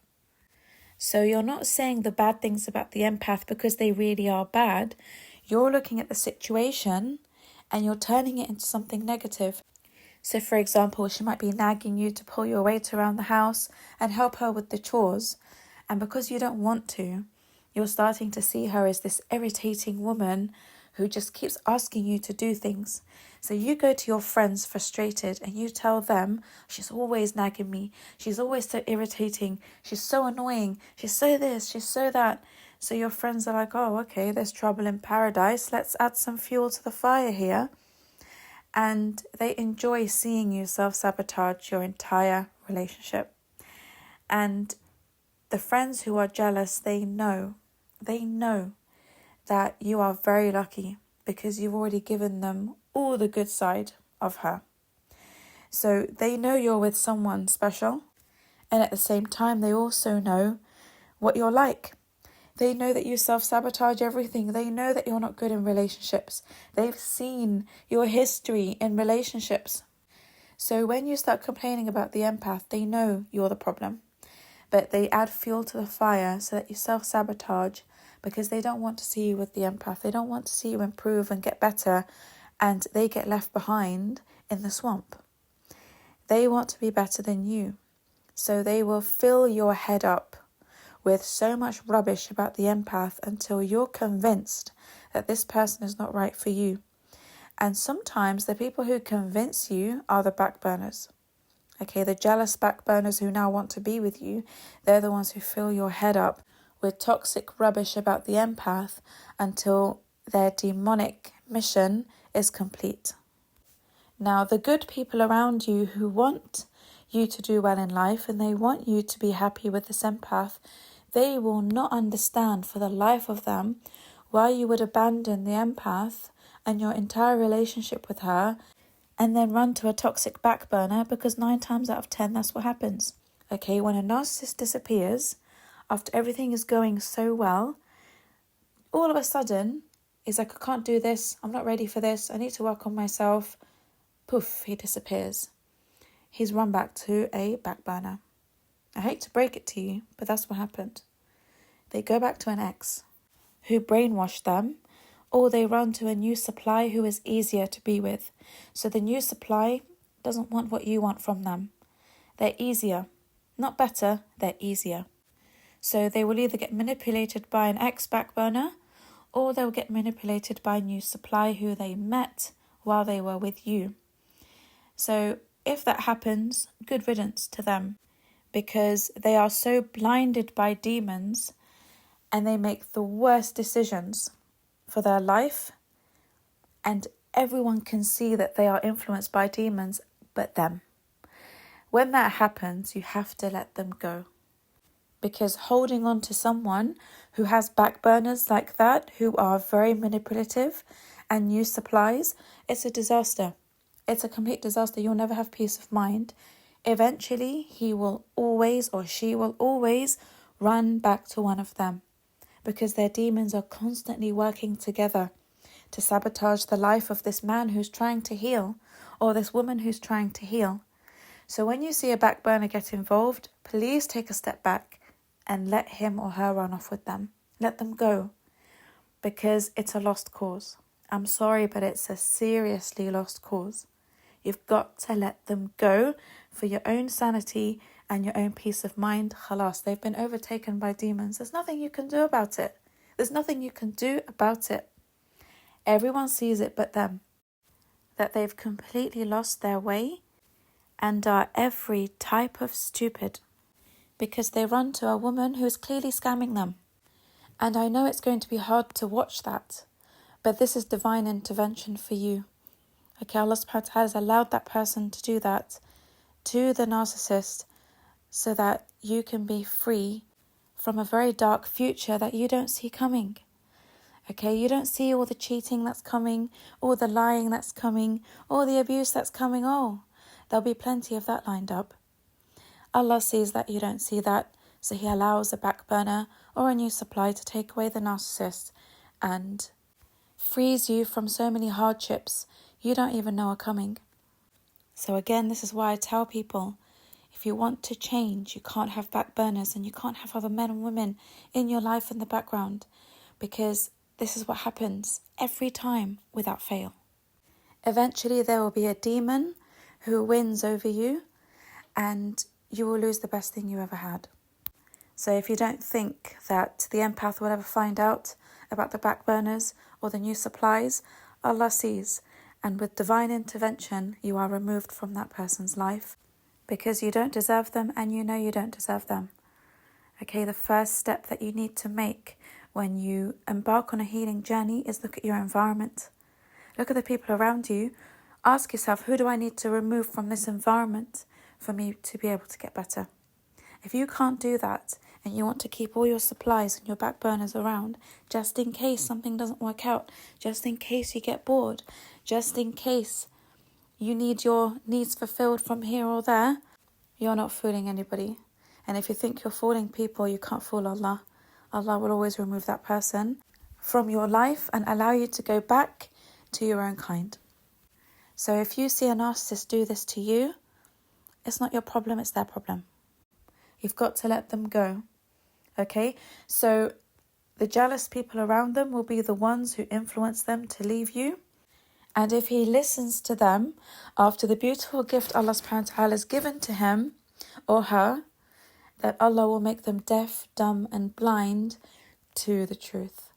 So you're not saying the bad things about the empath because they really are bad. You're looking at the situation and you're turning it into something negative. So for example, she might be nagging you to pull your weight around the house and help her with the chores. And because you don't want to, you're starting to see her as this irritating woman who just keeps asking you to do things. So you go to your friends frustrated and you tell them, she's always nagging me, she's always so irritating, she's so annoying, she's so this, she's so that. So your friends are like, oh, okay, there's trouble in paradise, let's add some fuel to the fire here. And they enjoy seeing you self-sabotage your entire relationship. And the friends who are jealous, they know that you are very lucky because you've already given them all the good side of her. So they know you're with someone special, and at the same time they also know what you're like. They know that you self-sabotage everything. They know that you're not good in relationships. They've seen your history in relationships. So when you start complaining about the empath, they know you're the problem. But they add fuel to the fire so that you self-sabotage because they don't want to see you with the empath. They don't want to see you improve and get better, and they get left behind in the swamp. They want to be better than you. So they will fill your head up with so much rubbish about the empath until you're convinced that this person is not right for you. And sometimes the people who convince you are the backburners. Okay, the jealous backburners who now want to be with you, they're the ones who fill your head up with toxic rubbish about the empath until their demonic mission is complete. Now, the good people around you who want you to do well in life and they want you to be happy with this empath, they will not understand for the life of them why you would abandon the empath and your entire relationship with her and then run to a toxic backburner, because 9 times out of 10 that's what happens. Okay, when a narcissist disappears after everything is going so well, all of a sudden he's like, I can't do this, I'm not ready for this, I need to work on myself. Poof, he disappears. He's run back to a backburner. I hate to break it to you, but that's what happened. They go back to an ex who brainwashed them, or they run to a new supply who is easier to be with. So the new supply doesn't want what you want from them. They're easier. Not better, they're easier. So they will either get manipulated by an ex backburner, or they'll get manipulated by a new supply who they met while they were with you. So if that happens, good riddance to them, because they are so blinded by demons and they make the worst decisions for their life, and everyone can see that they are influenced by demons but them. When that happens, you have to let them go, because holding on to someone who has backburners like that, who are very manipulative and use supplies, it's a disaster. It's a complete disaster. You'll never have peace of mind. Eventually, he will always, or she will always, run back to one of them, because their demons are constantly working together to sabotage the life of this man who's trying to heal, or this woman who's trying to heal. So when you see a backburner get involved, please take a step back and let him or her run off with them. Let them go, because it's a lost cause. I'm sorry, but it's a seriously lost cause. You've got to let them go for your own sanity and your own peace of mind. Khalas, they've been overtaken by demons. There's nothing you can do about it. There's nothing you can do about it. Everyone sees it but them. That they've completely lost their way and are every type of stupid, because they run to a woman who is clearly scamming them. And I know it's going to be hard to watch that, but this is divine intervention for you. Okay, Allah subhanahu wa ta'ala has allowed that person to do that to the narcissist so that you can be free from a very dark future that you don't see coming. Okay, you don't see all the cheating that's coming, all the lying that's coming, all the abuse that's coming. Oh, there'll be plenty of that lined up. Allah sees that you don't see that, so He allows a back burner or a new supply to take away the narcissist and frees you from so many hardships you don't even know are coming. So again, this is why I tell people, if you want to change, you can't have back burners and you can't have other men and women in your life in the background, because this is what happens every time without fail. Eventually there will be a demon who wins over you and you will lose the best thing you ever had. So if you don't think that the empath will ever find out about the back burners or the new supplies, Allah sees, and with divine intervention you are removed from that person's life because you don't deserve them and you know you don't deserve them. Okay, the first step that you need to make when you embark on a healing journey is look at your environment. Look at the people around you. Ask yourself, who do I need to remove from this environment for me to be able to get better? If you can't do that and you want to keep all your supplies and your back burners around, just in case something doesn't work out, just in case you get bored, just in case you need your needs fulfilled from here or there, you're not fooling anybody. And if you think you're fooling people, you can't fool Allah. Allah will always remove that person from your life and allow you to go back to your own kind. So if you see a narcissist do this to you, it's not your problem, it's their problem. You've got to let them go. Okay? So the jealous people around them will be the ones who influence them to leave you. And if he listens to them after the beautiful gift Allah subhanahu wa ta'ala has given to him or her, that Allah will make them deaf, dumb and blind to the truth.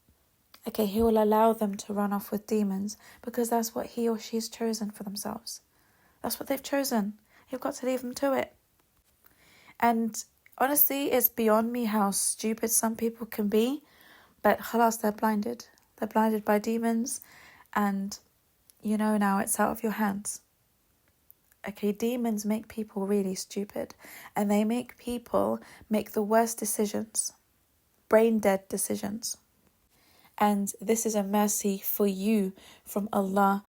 Okay, He will allow them to run off with demons because that's what he or she's chosen for themselves. That's what they've chosen. You've got to leave them to it. And honestly, it's beyond me how stupid some people can be, but khalas, they're blinded. They're blinded by demons and you know now it's out of your hands. Okay, demons make people really stupid and they make people make the worst decisions, brain dead decisions. And this is a mercy for you from Allah.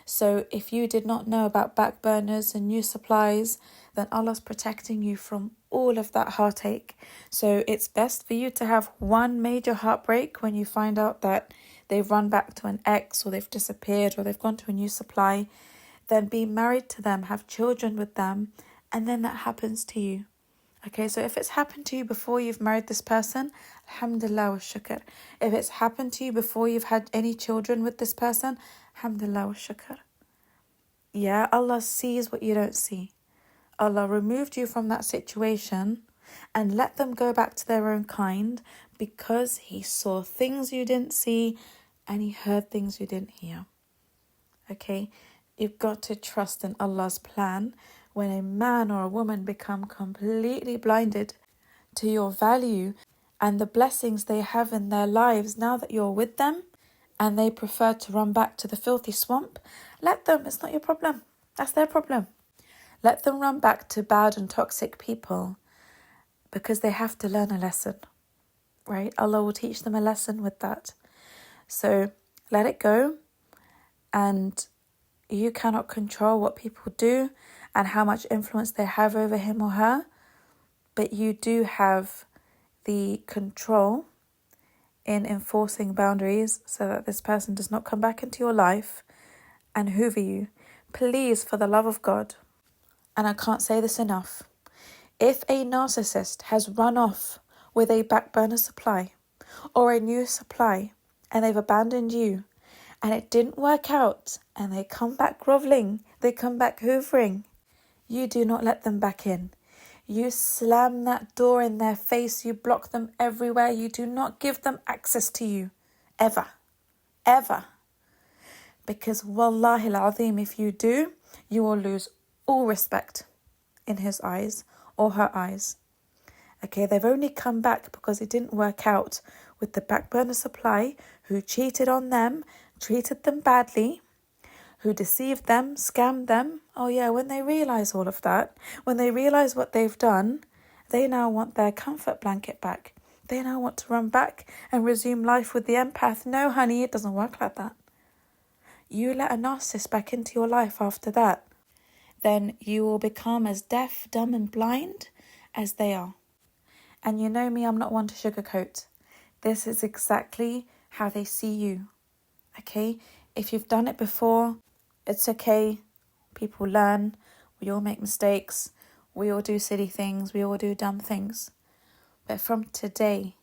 So if you did not know about back burners and new supplies, then Allah's protecting you from all of that heartache. So it's best for you to have one major heartbreak when you find out that they've run back to an ex or they've disappeared or they've gone to a new supply. Then be married to them, have children with them, and then that happens to you. Okay, so if it's happened to you before you've married this person, alhamdulillah wa shukr. If it's happened to you before you've had any children with this person, alhamdulillah wa shukr. Yeah, Allah sees what you don't see. Allah removed you from that situation and let them go back to their own kind because He saw things you didn't see and He heard things you didn't hear. Okay, you've got to trust in Allah's plan. When a man or a woman become completely blinded to your value and the blessings they have in their lives now that you're with them, and they prefer to run back to the filthy swamp, let them. It's not your problem. That's their problem. Let them run back to bad and toxic people because they have to learn a lesson, right? Allah will teach them a lesson with that. So let it go, and you cannot control what people do and how much influence they have over him or her, but you do have the control in enforcing boundaries so that this person does not come back into your life and hoover you. Please, for the love of God, and I can't say this enough, if a narcissist has run off with a back burner supply or a new supply and they've abandoned you and it didn't work out and they come back groveling, they come back hoovering, you do not let them back in. You slam that door in their face. You block them everywhere. You do not give them access to you. Ever. Ever. Because wallahi al-azim, if you do, you will lose all respect in his eyes or her eyes. Okay, they've only come back because it didn't work out with the back burner supply who cheated on them, treated them badly, who deceived them, scammed them. Oh yeah, when they realise all of that, when they realise what they've done, they now want their comfort blanket back. they now want to run back and resume life with the empath. No, honey, it doesn't work like that. You let a narcissist back into your life after that, then you will become as deaf, dumb and blind as they are. And you know me, I'm not one to sugarcoat. This is exactly how they see you. Okay? If you've done it before, it's okay. People learn. We all make mistakes. We all do silly things. We all do dumb things. But from today,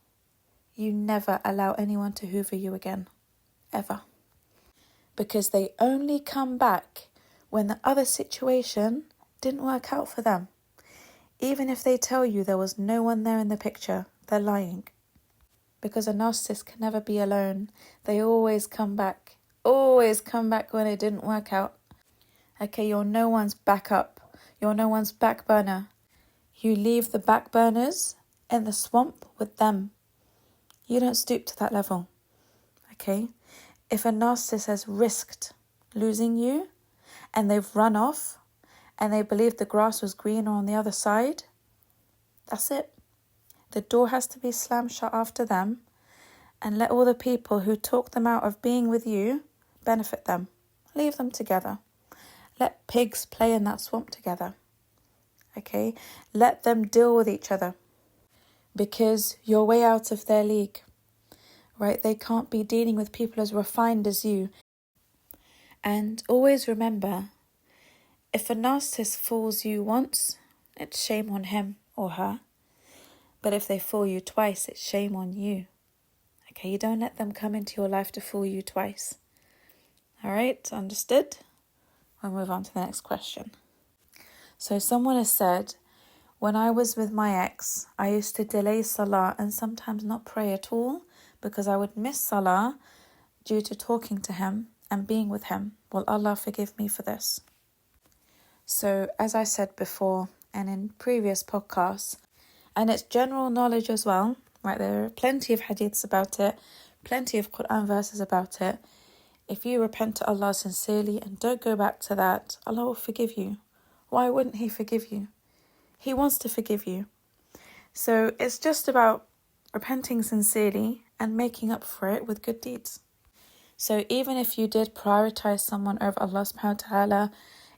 you never allow anyone to hoover you again. Ever. Because they only come back when the other situation didn't work out for them. Even if they tell you there was no one there in the picture, they're lying. Because a narcissist can never be alone. They always come back. Always come back when it didn't work out. Okay, you're no one's backup. You're no one's back burner. You leave the back burners in the swamp with them. You don't stoop to that level. Okay? If a narcissist has risked losing you and they've run off and they believe the grass was greener on the other side, that's it. The door has to be slammed shut after them, and let all the people who talk them out of being with you benefit them. Leave them together. Let pigs play in that swamp together. Okay? Let them deal with each other. Because you're way out of their league. Right? They can't be dealing with people as refined as you. And always remember, if a narcissist fools you once, it's shame on him or her. But if they fool you twice, it's shame on you. Okay, you don't let them come into your life to fool you twice. All right, understood? We'll move on to the next question. So someone has said, when I was with my ex, I used to delay Salah and sometimes not pray at all because I would miss Salah due to talking to him and being with him. Will Allah forgive me for this? So as I said before and in previous podcasts, and it's general knowledge as well, right? There are plenty of hadiths about it, plenty of Quran verses about it. If you repent to Allah sincerely and don't go back to that, Allah will forgive you. Why wouldn't He forgive you? He wants to forgive you. So it's just about repenting sincerely and making up for it with good deeds. So even if you did prioritize someone over Allah subhanahu wa ta'ala,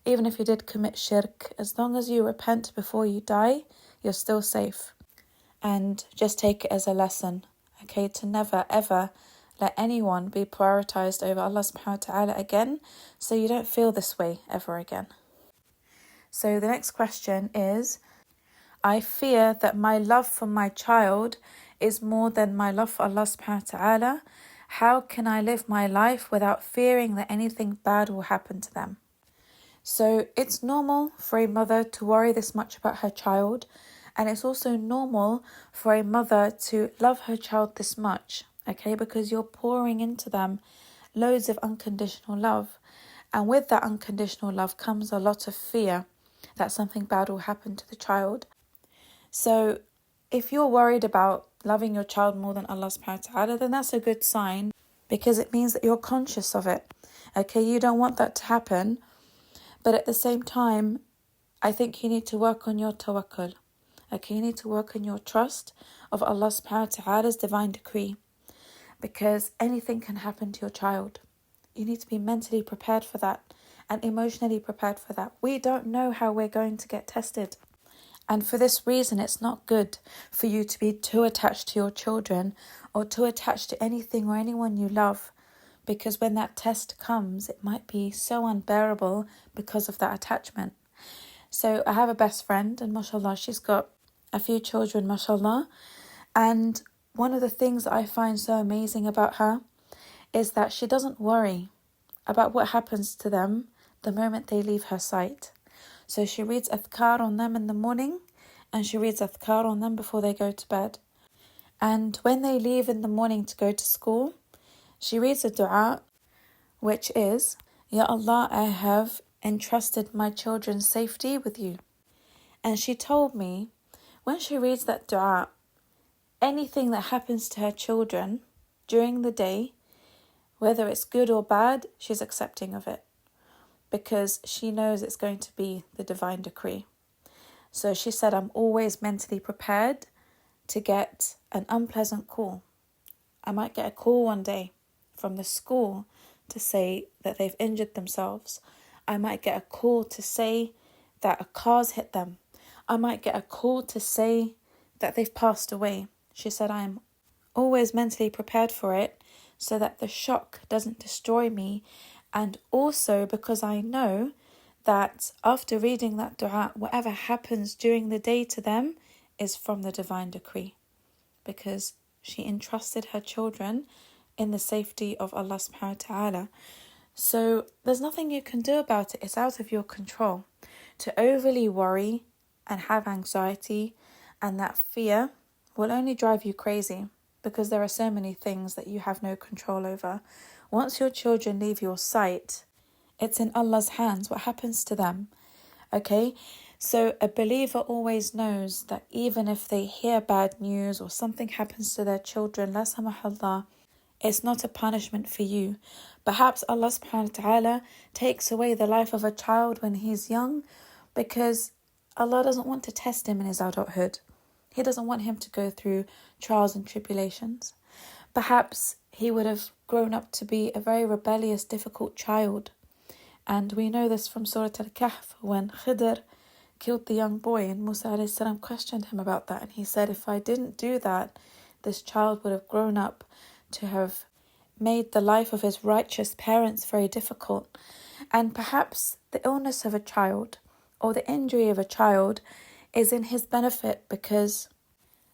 even if you did commit shirk, as long as you repent before you die, you're still safe. And just take it as a lesson, okay, to never ever let anyone be prioritized over Allah subhanahu wa ta'ala again, so you don't feel this way ever again. So the next question is, I fear that my love for my child is more than my love for Allah subhanahu wa ta'ala. How can I live my life without fearing that anything bad will happen to them? So it's normal for a mother to worry this much about her child, and it's also normal for a mother to love her child this much, okay, because you're pouring into them loads of unconditional love, and with that unconditional love comes a lot of fear that something bad will happen to the child. So if you're worried about loving your child more than Allah subhanahu wa ta'ala, then that's a good sign, because it means that you're conscious of it, okay, you don't want that to happen. But at the same time, I think you need to work on your tawakkul. Okay, you need to work on your trust of Allah subhanahu wa ta'ala's divine decree. Because anything can happen to your child. You need to be mentally prepared for that and emotionally prepared for that. We don't know how we're going to get tested. And for this reason, it's not good for you to be too attached to your children or too attached to anything or anyone you love. Because when that test comes, it might be so unbearable because of that attachment. So I have a best friend, and mashallah, she's got a few children, mashallah. And one of the things that I find so amazing about her is that she doesn't worry about what happens to them the moment they leave her sight. So she reads adhkar on them in the morning, and she reads adhkar on them before they go to bed. And when they leave in the morning to go to school, she reads a dua, which is, Ya Allah, I have entrusted my children's safety with you. And she told me, when she reads that dua, anything that happens to her children during the day, whether it's good or bad, she's accepting of it. Because she knows it's going to be the divine decree. So she said, I'm always mentally prepared to get an unpleasant call. I might get a call one day from the school to say that they've injured themselves. I might get a call to say that a car's hit them. I might get a call to say that they've passed away. She said, I am always mentally prepared for it so that the shock doesn't destroy me. And also because I know that after reading that dua, whatever happens during the day to them is from the divine decree. Because she entrusted her children in the safety of Allah subhanahu wa ta'ala. So there's nothing you can do about it. It's out of your control. To overly worry and have anxiety and that fear will only drive you crazy, because there are so many things that you have no control over. Once your children leave your sight, it's in Allah's hands what happens to them. Okay? So a believer always knows that even if they hear bad news or something happens to their children, la samahallah, it's not a punishment for you. Perhaps Allah subhanahu wa ta'ala takes away the life of a child when he's young because Allah doesn't want to test him in his adulthood. He doesn't want him to go through trials and tribulations. Perhaps he would have grown up to be a very rebellious, difficult child. And we know this from Surah Al-Kahf, when Khidr killed the young boy and Musa a.s. questioned him about that. And he said, if I didn't do that, this child would have grown up to have made the life of his righteous parents very difficult. And perhaps the illness of a child or the injury of a child is in his benefit, because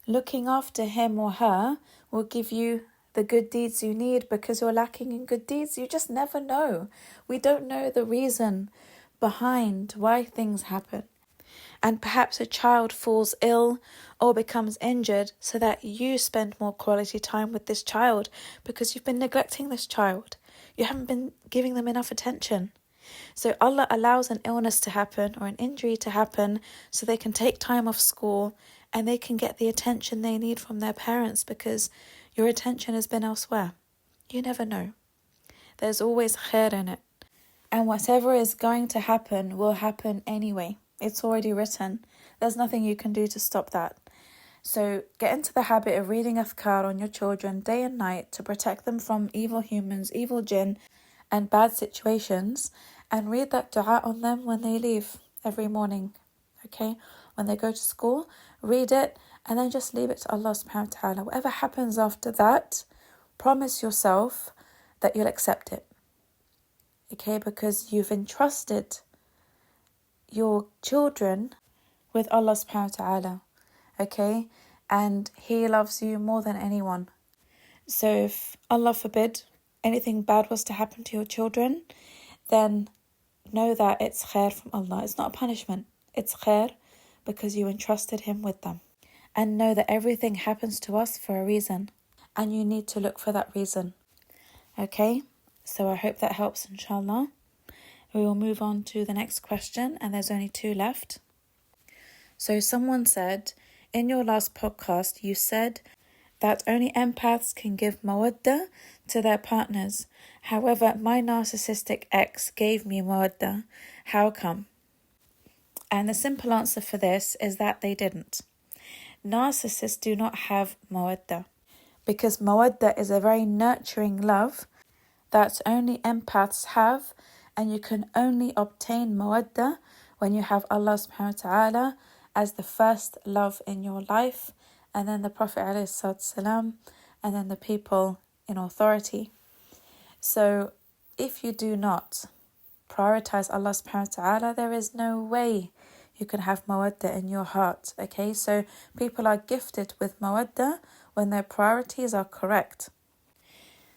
looking after him or her will give you the good deeds you need, because you're lacking in good deeds. You just never know. We don't know the reason behind why things happen. And perhaps a child falls ill or becomes injured so that you spend more quality time with this child because you've been neglecting this child. You haven't been giving them enough attention. So Allah allows an illness to happen or an injury to happen so they can take time off school and they can get the attention they need from their parents because your attention has been elsewhere. You never know. There's always khair in it. And whatever is going to happen will happen anyway. It's already written. There's nothing you can do to stop that. So get into the habit of reading adhkar on your children day and night to protect them from evil humans, evil jinn, and bad situations. And read that dua on them when they leave every morning. Okay? When they go to school, read it and then just leave it to Allah subhanahu wa ta'ala. Whatever happens after that, promise yourself that you'll accept it. Okay? Because you've entrusted your children with Allah subhanahu wa ta'ala. Okay? And He loves you more than anyone. So if Allah forbid anything bad was to happen to your children, then know that it's khair from Allah. It's not a punishment. It's khair because you entrusted Him with them. And know that everything happens to us for a reason. And you need to look for that reason. Okay? So I hope that helps, inshallah. We will move on to the next question, and there's only 2 left. So someone said, in your last podcast, you said that only empaths can give mawaddah to their partners. However, my narcissistic ex gave me mawaddah. How come? And the simple answer for this is that they didn't. Narcissists do not have mawaddah, because mawaddah is a very nurturing love that only empaths have, and you can only obtain mawaddah when you have Allah subhanahu wa ta'ala as the first love in your life, and then the Prophet ﷺ, and then the people in authority. So if you do not prioritize Allah subhanahu wa ta'ala, there is no way you can have mawaddah in your heart. Okay, so people are gifted with mawaddah when their priorities are correct.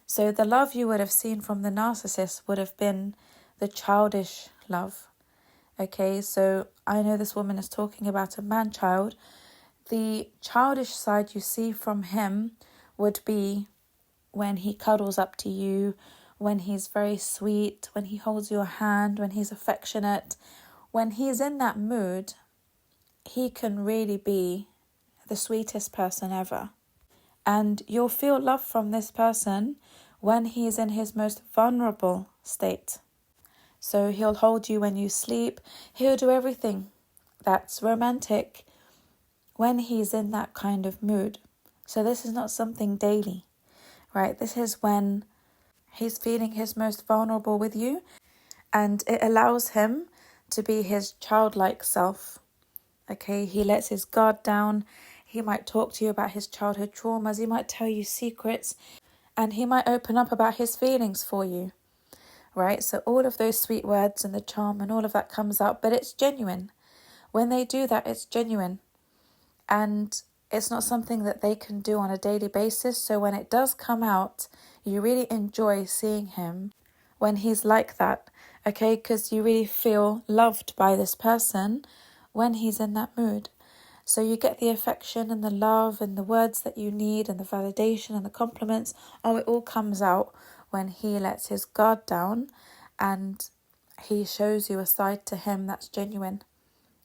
So the love you would have seen from the narcissist would have been the childish love. Okay, so I know this woman is talking about a man-child. The childish side you see from him would be when he cuddles up to you, when he's very sweet, when he holds your hand, when he's affectionate. When he's in that mood, he can really be the sweetest person ever. And you'll feel love from this person when he's in his most vulnerable state. So he'll hold you when you sleep. He'll do everything that's romantic when he's in that kind of mood. So this is not something daily, right? This is when he's feeling his most vulnerable with you, and it allows him to be his childlike self. Okay, he lets his guard down. He might talk to you about his childhood traumas. He might tell you secrets, and he might open up about his feelings for you, right? So all of those sweet words and the charm and all of that comes out, but it's genuine. When they do that, it's genuine. And it's not something that they can do on a daily basis. So when it does come out, you really enjoy seeing him when he's like that, okay? Because you really feel loved by this person when he's in that mood. So you get the affection and the love and the words that you need and the validation and the compliments. Oh, it all comes out when he lets his guard down and he shows you a side to him that's genuine.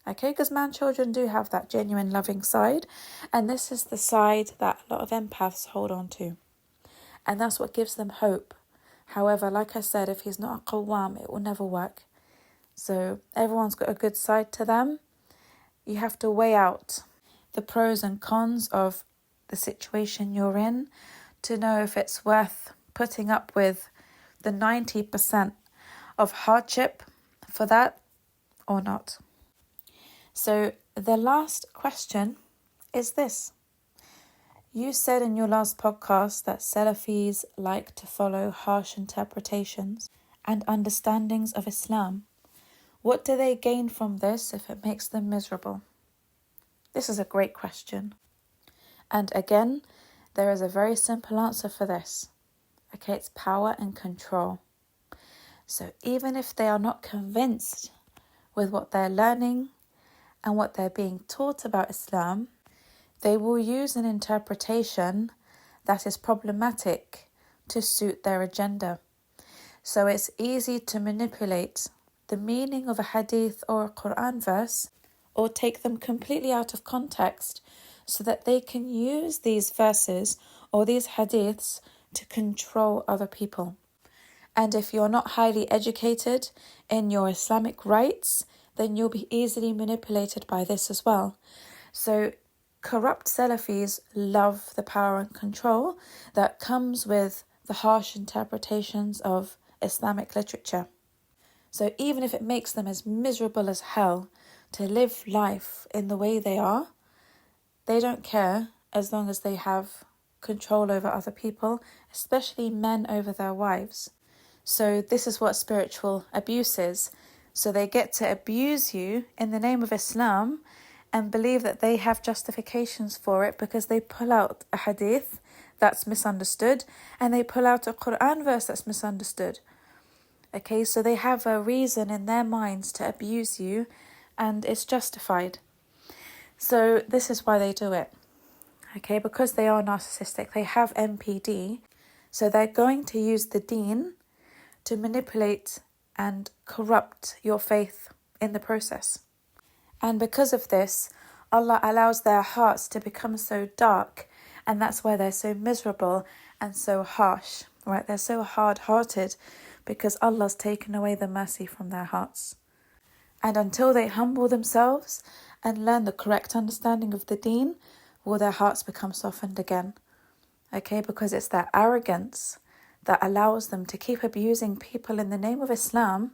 Okay, because children do have that genuine loving side, and this is the side that a lot of empaths hold on to, and that's what gives them hope. However, like I said, if he's not a qawwam, it will never work. So everyone's got a good side to them. You have to weigh out the pros and cons of the situation you're in to know if it's worth putting up with the 90% of hardship for that or not. So the last question is this. You said in your last podcast that Salafis like to follow harsh interpretations and understandings of Islam. What do they gain from this if it makes them miserable? This is a great question. And again, there is a very simple answer for this. Okay, it's power and control. So even if they are not convinced with what they're learning and what they're being taught about Islam, they will use an interpretation that is problematic to suit their agenda. So it's easy to manipulate the meaning of a hadith or a Quran verse or take them completely out of context so that they can use these verses or these hadiths to control other people. And if you're not highly educated in your Islamic rights, then you'll be easily manipulated by this as well. So corrupt Salafis love the power and control that comes with the harsh interpretations of Islamic literature. So even if it makes them as miserable as hell to live life in the way they are, they don't care as long as they have control over other people, especially men over their wives. So this is what spiritual abuse is. So they get to abuse you in the name of Islam and believe that they have justifications for it because they pull out a hadith that's misunderstood and they pull out a Quran verse that's misunderstood. Okay, so they have a reason in their minds to abuse you and it's justified. So this is why they do it. Okay, because they are narcissistic, they have MPD, so they're going to use the deen to manipulate and corrupt your faith in the process. And because of this, Allah allows their hearts to become so dark, and that's why they're so miserable and so harsh, right? They're so hard-hearted because Allah's taken away the mercy from their hearts. And until they humble themselves and learn the correct understanding of the deen, will their hearts become softened again. Okay, because it's their arrogance that allows them to keep abusing people in the name of Islam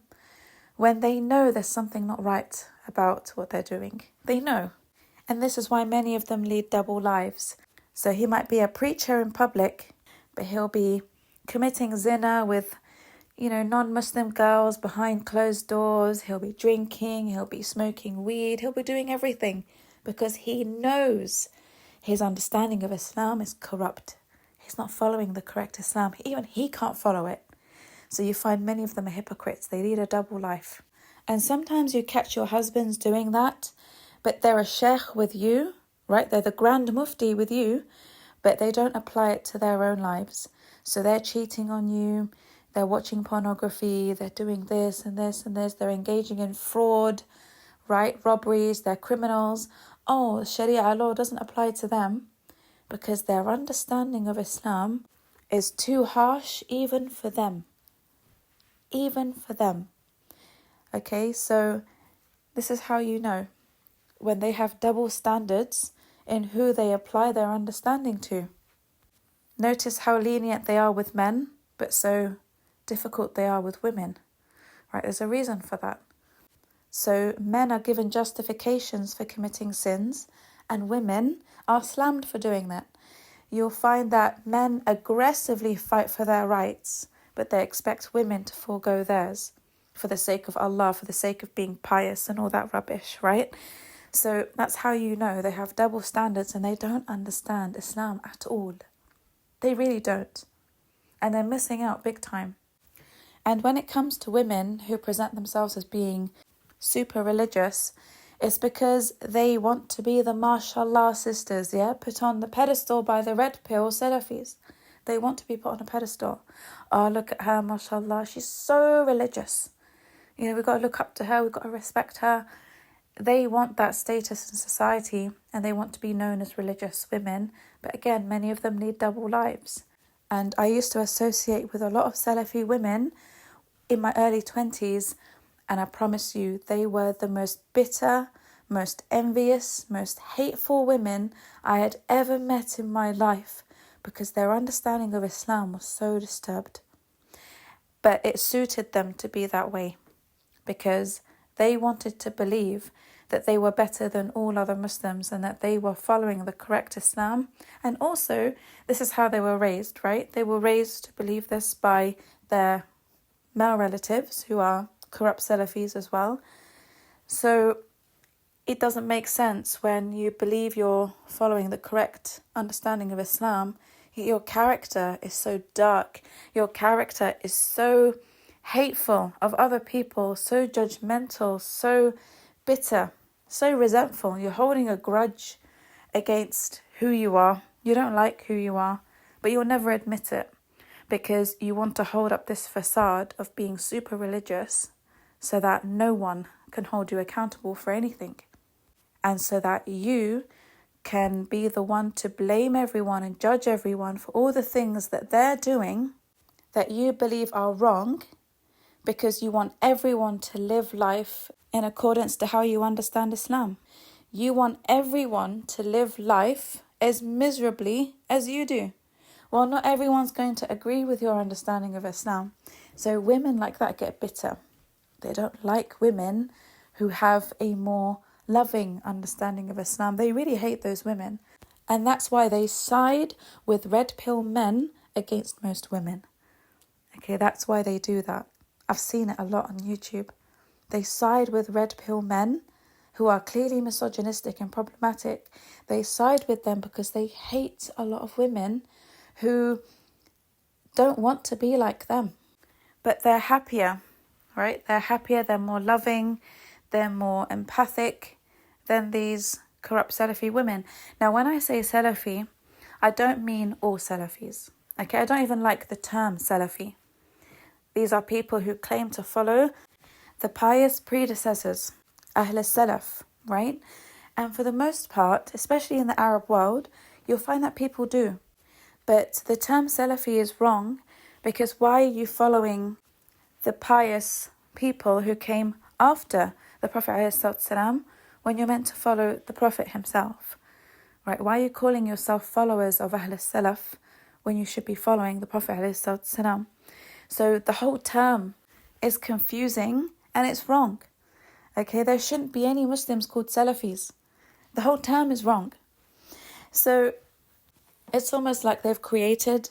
when they know there's something not right about what they're doing. They know. And this is why many of them lead double lives. So he might be a preacher in public, but he'll be committing zina with, non-Muslim girls behind closed doors. He'll be drinking, he'll be smoking weed, he'll be doing everything because he knows his understanding of Islam is corrupt. He's not following the correct Islam. Even he can't follow it. So you find many of them are hypocrites. They lead a double life. And sometimes you catch your husbands doing that, but they're a sheikh with you, right? They're the grand mufti with you, but they don't apply it to their own lives. So they're cheating on you. They're watching pornography. They're doing this and this and this. They're engaging in fraud, right? Robberies. They're criminals. Oh, Sharia law doesn't apply to them because their understanding of Islam is too harsh even for them. Even for them. Okay, so this is how you know. When they have double standards in who they apply their understanding to. Notice how lenient they are with men, but so difficult they are with women. Right? There's a reason for that. So men are given justifications for committing sins, and women are slammed for doing that. You'll find that men aggressively fight for their rights, but they expect women to forego theirs for the sake of Allah, for the sake of being pious and all that rubbish, right? So that's how you know they have double standards and they don't understand Islam at all. They really don't. And they're missing out big time. And when it comes to women who present themselves as being super religious, it's because they want to be the mashallah sisters, yeah? Put on the pedestal by the red pill Salafis. They want to be put on a pedestal. Oh, look at her, mashallah. She's so religious. You know, we've got to look up to her. We've got to respect her. They want that status in society and they want to be known as religious women. But again, many of them lead double lives. And I used to associate with a lot of Salafi women in my early 20s, and I promise you, they were the most bitter, most envious, most hateful women I had ever met in my life because their understanding of Islam was so disturbed. But it suited them to be that way because they wanted to believe that they were better than all other Muslims and that they were following the correct Islam. And also, this is how they were raised, right? They were raised to believe this by their male relatives who are corrupt Salafis as well. So it doesn't make sense when you believe you're following the correct understanding of Islam, yet your character is so dark, your character is so hateful of other people, so judgmental, so bitter, so resentful. You're holding a grudge against who you are. You don't like who you are, but you'll never admit it because you want to hold up this facade of being super religious so that no one can hold you accountable for anything. And so that you can be the one to blame everyone and judge everyone for all the things that they're doing that you believe are wrong because you want everyone to live life in accordance to how you understand Islam. You want everyone to live life as miserably as you do. Well, not everyone's going to agree with your understanding of Islam. So women like that get bitter. They don't like women who have a more loving understanding of Islam. They really hate those women. And that's why they side with red pill men against most women. Okay, that's why they do that. I've seen it a lot on YouTube. They side with red pill men who are clearly misogynistic and problematic. They side with them because they hate a lot of women who don't want to be like them. But they're happier, right? They're happier, they're more loving, they're more empathic than these corrupt Salafi women. Now, when I say Salafi, I don't mean all Salafis. Okay, I don't even like the term Salafi. These are people who claim to follow the pious predecessors, Ahl Salaf, right? And for the most part, especially in the Arab world, you'll find that people do. But the term Salafi is wrong because why are you following the pious people who came after the Prophet ﷺ when you're meant to follow the Prophet himself? Right? Why are you calling yourself followers of Ahl Salaf when you should be following the Prophet ﷺ? So the whole term is confusing and it's wrong. Okay, there shouldn't be any Muslims called Salafis. The whole term is wrong. So it's almost like they've created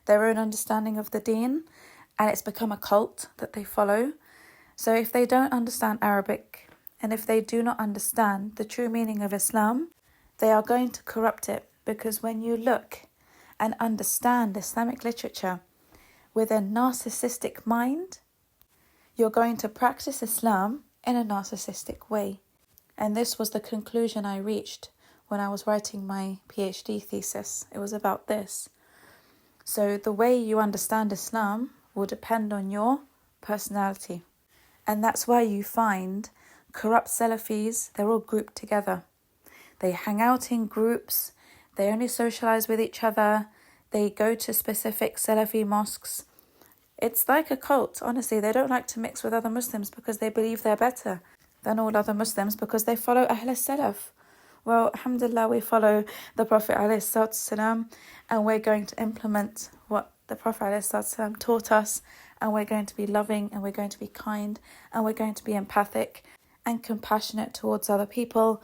their own understanding of the deen and it's become a cult that they follow. So if they don't understand Arabic and if they do not understand the true meaning of Islam, they are going to corrupt it, because when you look and understand Islamic literature with a narcissistic mind, you're going to practice Islam in a narcissistic way. And this was the conclusion I reached when I was writing my PhD thesis. It was about this. So the way you understand Islam will depend on your personality. And that's why you find corrupt Salafis, they're all grouped together. They hang out in groups, they only socialize with each other, they go to specific Salafi mosques. It's like a cult, honestly. They don't like to mix with other Muslims because they believe they're better than all other Muslims because they follow Ahl Salaf. Well, alhamdulillah, we follow the Prophet ﷺ, and we're going to implement what the Prophet ﷺ taught us, and we're going to be loving, and we're going to be kind, and we're going to be empathic and compassionate towards other people,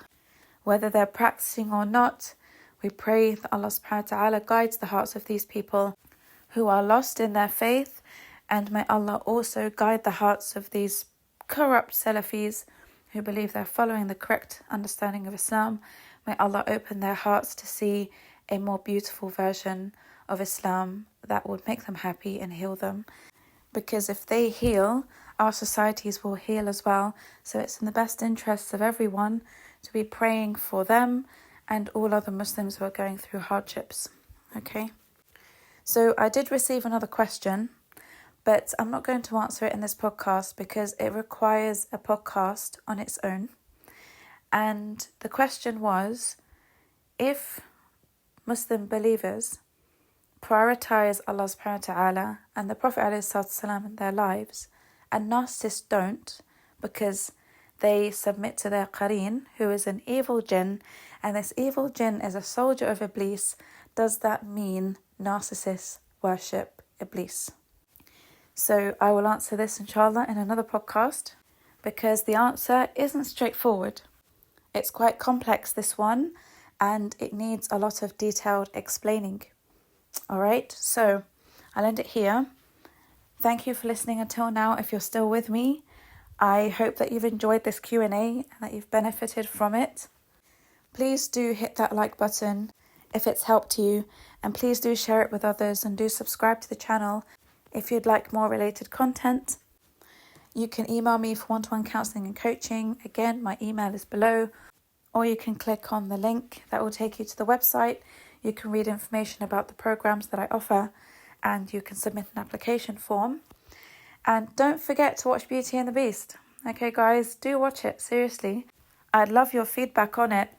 whether they're practicing or not. We pray that Allah subhanahu wa ta'ala guides the hearts of these people who are lost in their faith, and may Allah also guide the hearts of these corrupt Salafis who believe they're following the correct understanding of Islam. May Allah open their hearts to see a more beautiful version of Islam that would make them happy and heal them. Because if they heal, our societies will heal as well. So it's in the best interests of everyone to be praying for them and all other Muslims who are going through hardships. Okay? So I did receive another question, but I'm not going to answer it in this podcast because it requires a podcast on its own. And the question was, if Muslim believers prioritize Allah subhanahu wa ta'ala and the Prophet ﷺ in their lives, and narcissists don't because they submit to their qareen, who is an evil jinn, and this evil jinn is a soldier of Iblis, does that mean narcissists worship Iblis? So I will answer this inshallah in another podcast, because the answer isn't straightforward. It's quite complex, this one, and it needs a lot of detailed explaining. Alright, so I'll end it here. Thank you for listening until now. If you're still with me, I hope that you've enjoyed this Q&A and that you've benefited from it. Please do hit that like button if it's helped you, and please do share it with others, and do subscribe to the channel if you'd like more related content. You can email me for one-to-one counselling and coaching. Again, my email is below, or you can click on the link that will take you to the website. You can read information about the programs that I offer, and you can submit an application form. And don't forget to watch Beauty and the Beast. Okay, guys, do watch it, seriously. I'd love your feedback on it.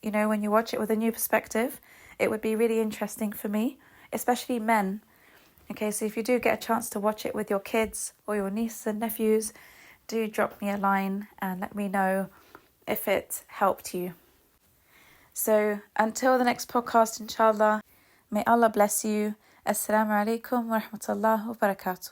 You know, when you watch it with a new perspective, it would be really interesting for me, especially men. Okay, so if you do get a chance to watch it with your kids or your nieces and nephews, do drop me a line and let me know if it helped you. So until the next podcast, inshallah, may Allah bless you. Assalamu alaikum wa rahmatullah wa barakatuh.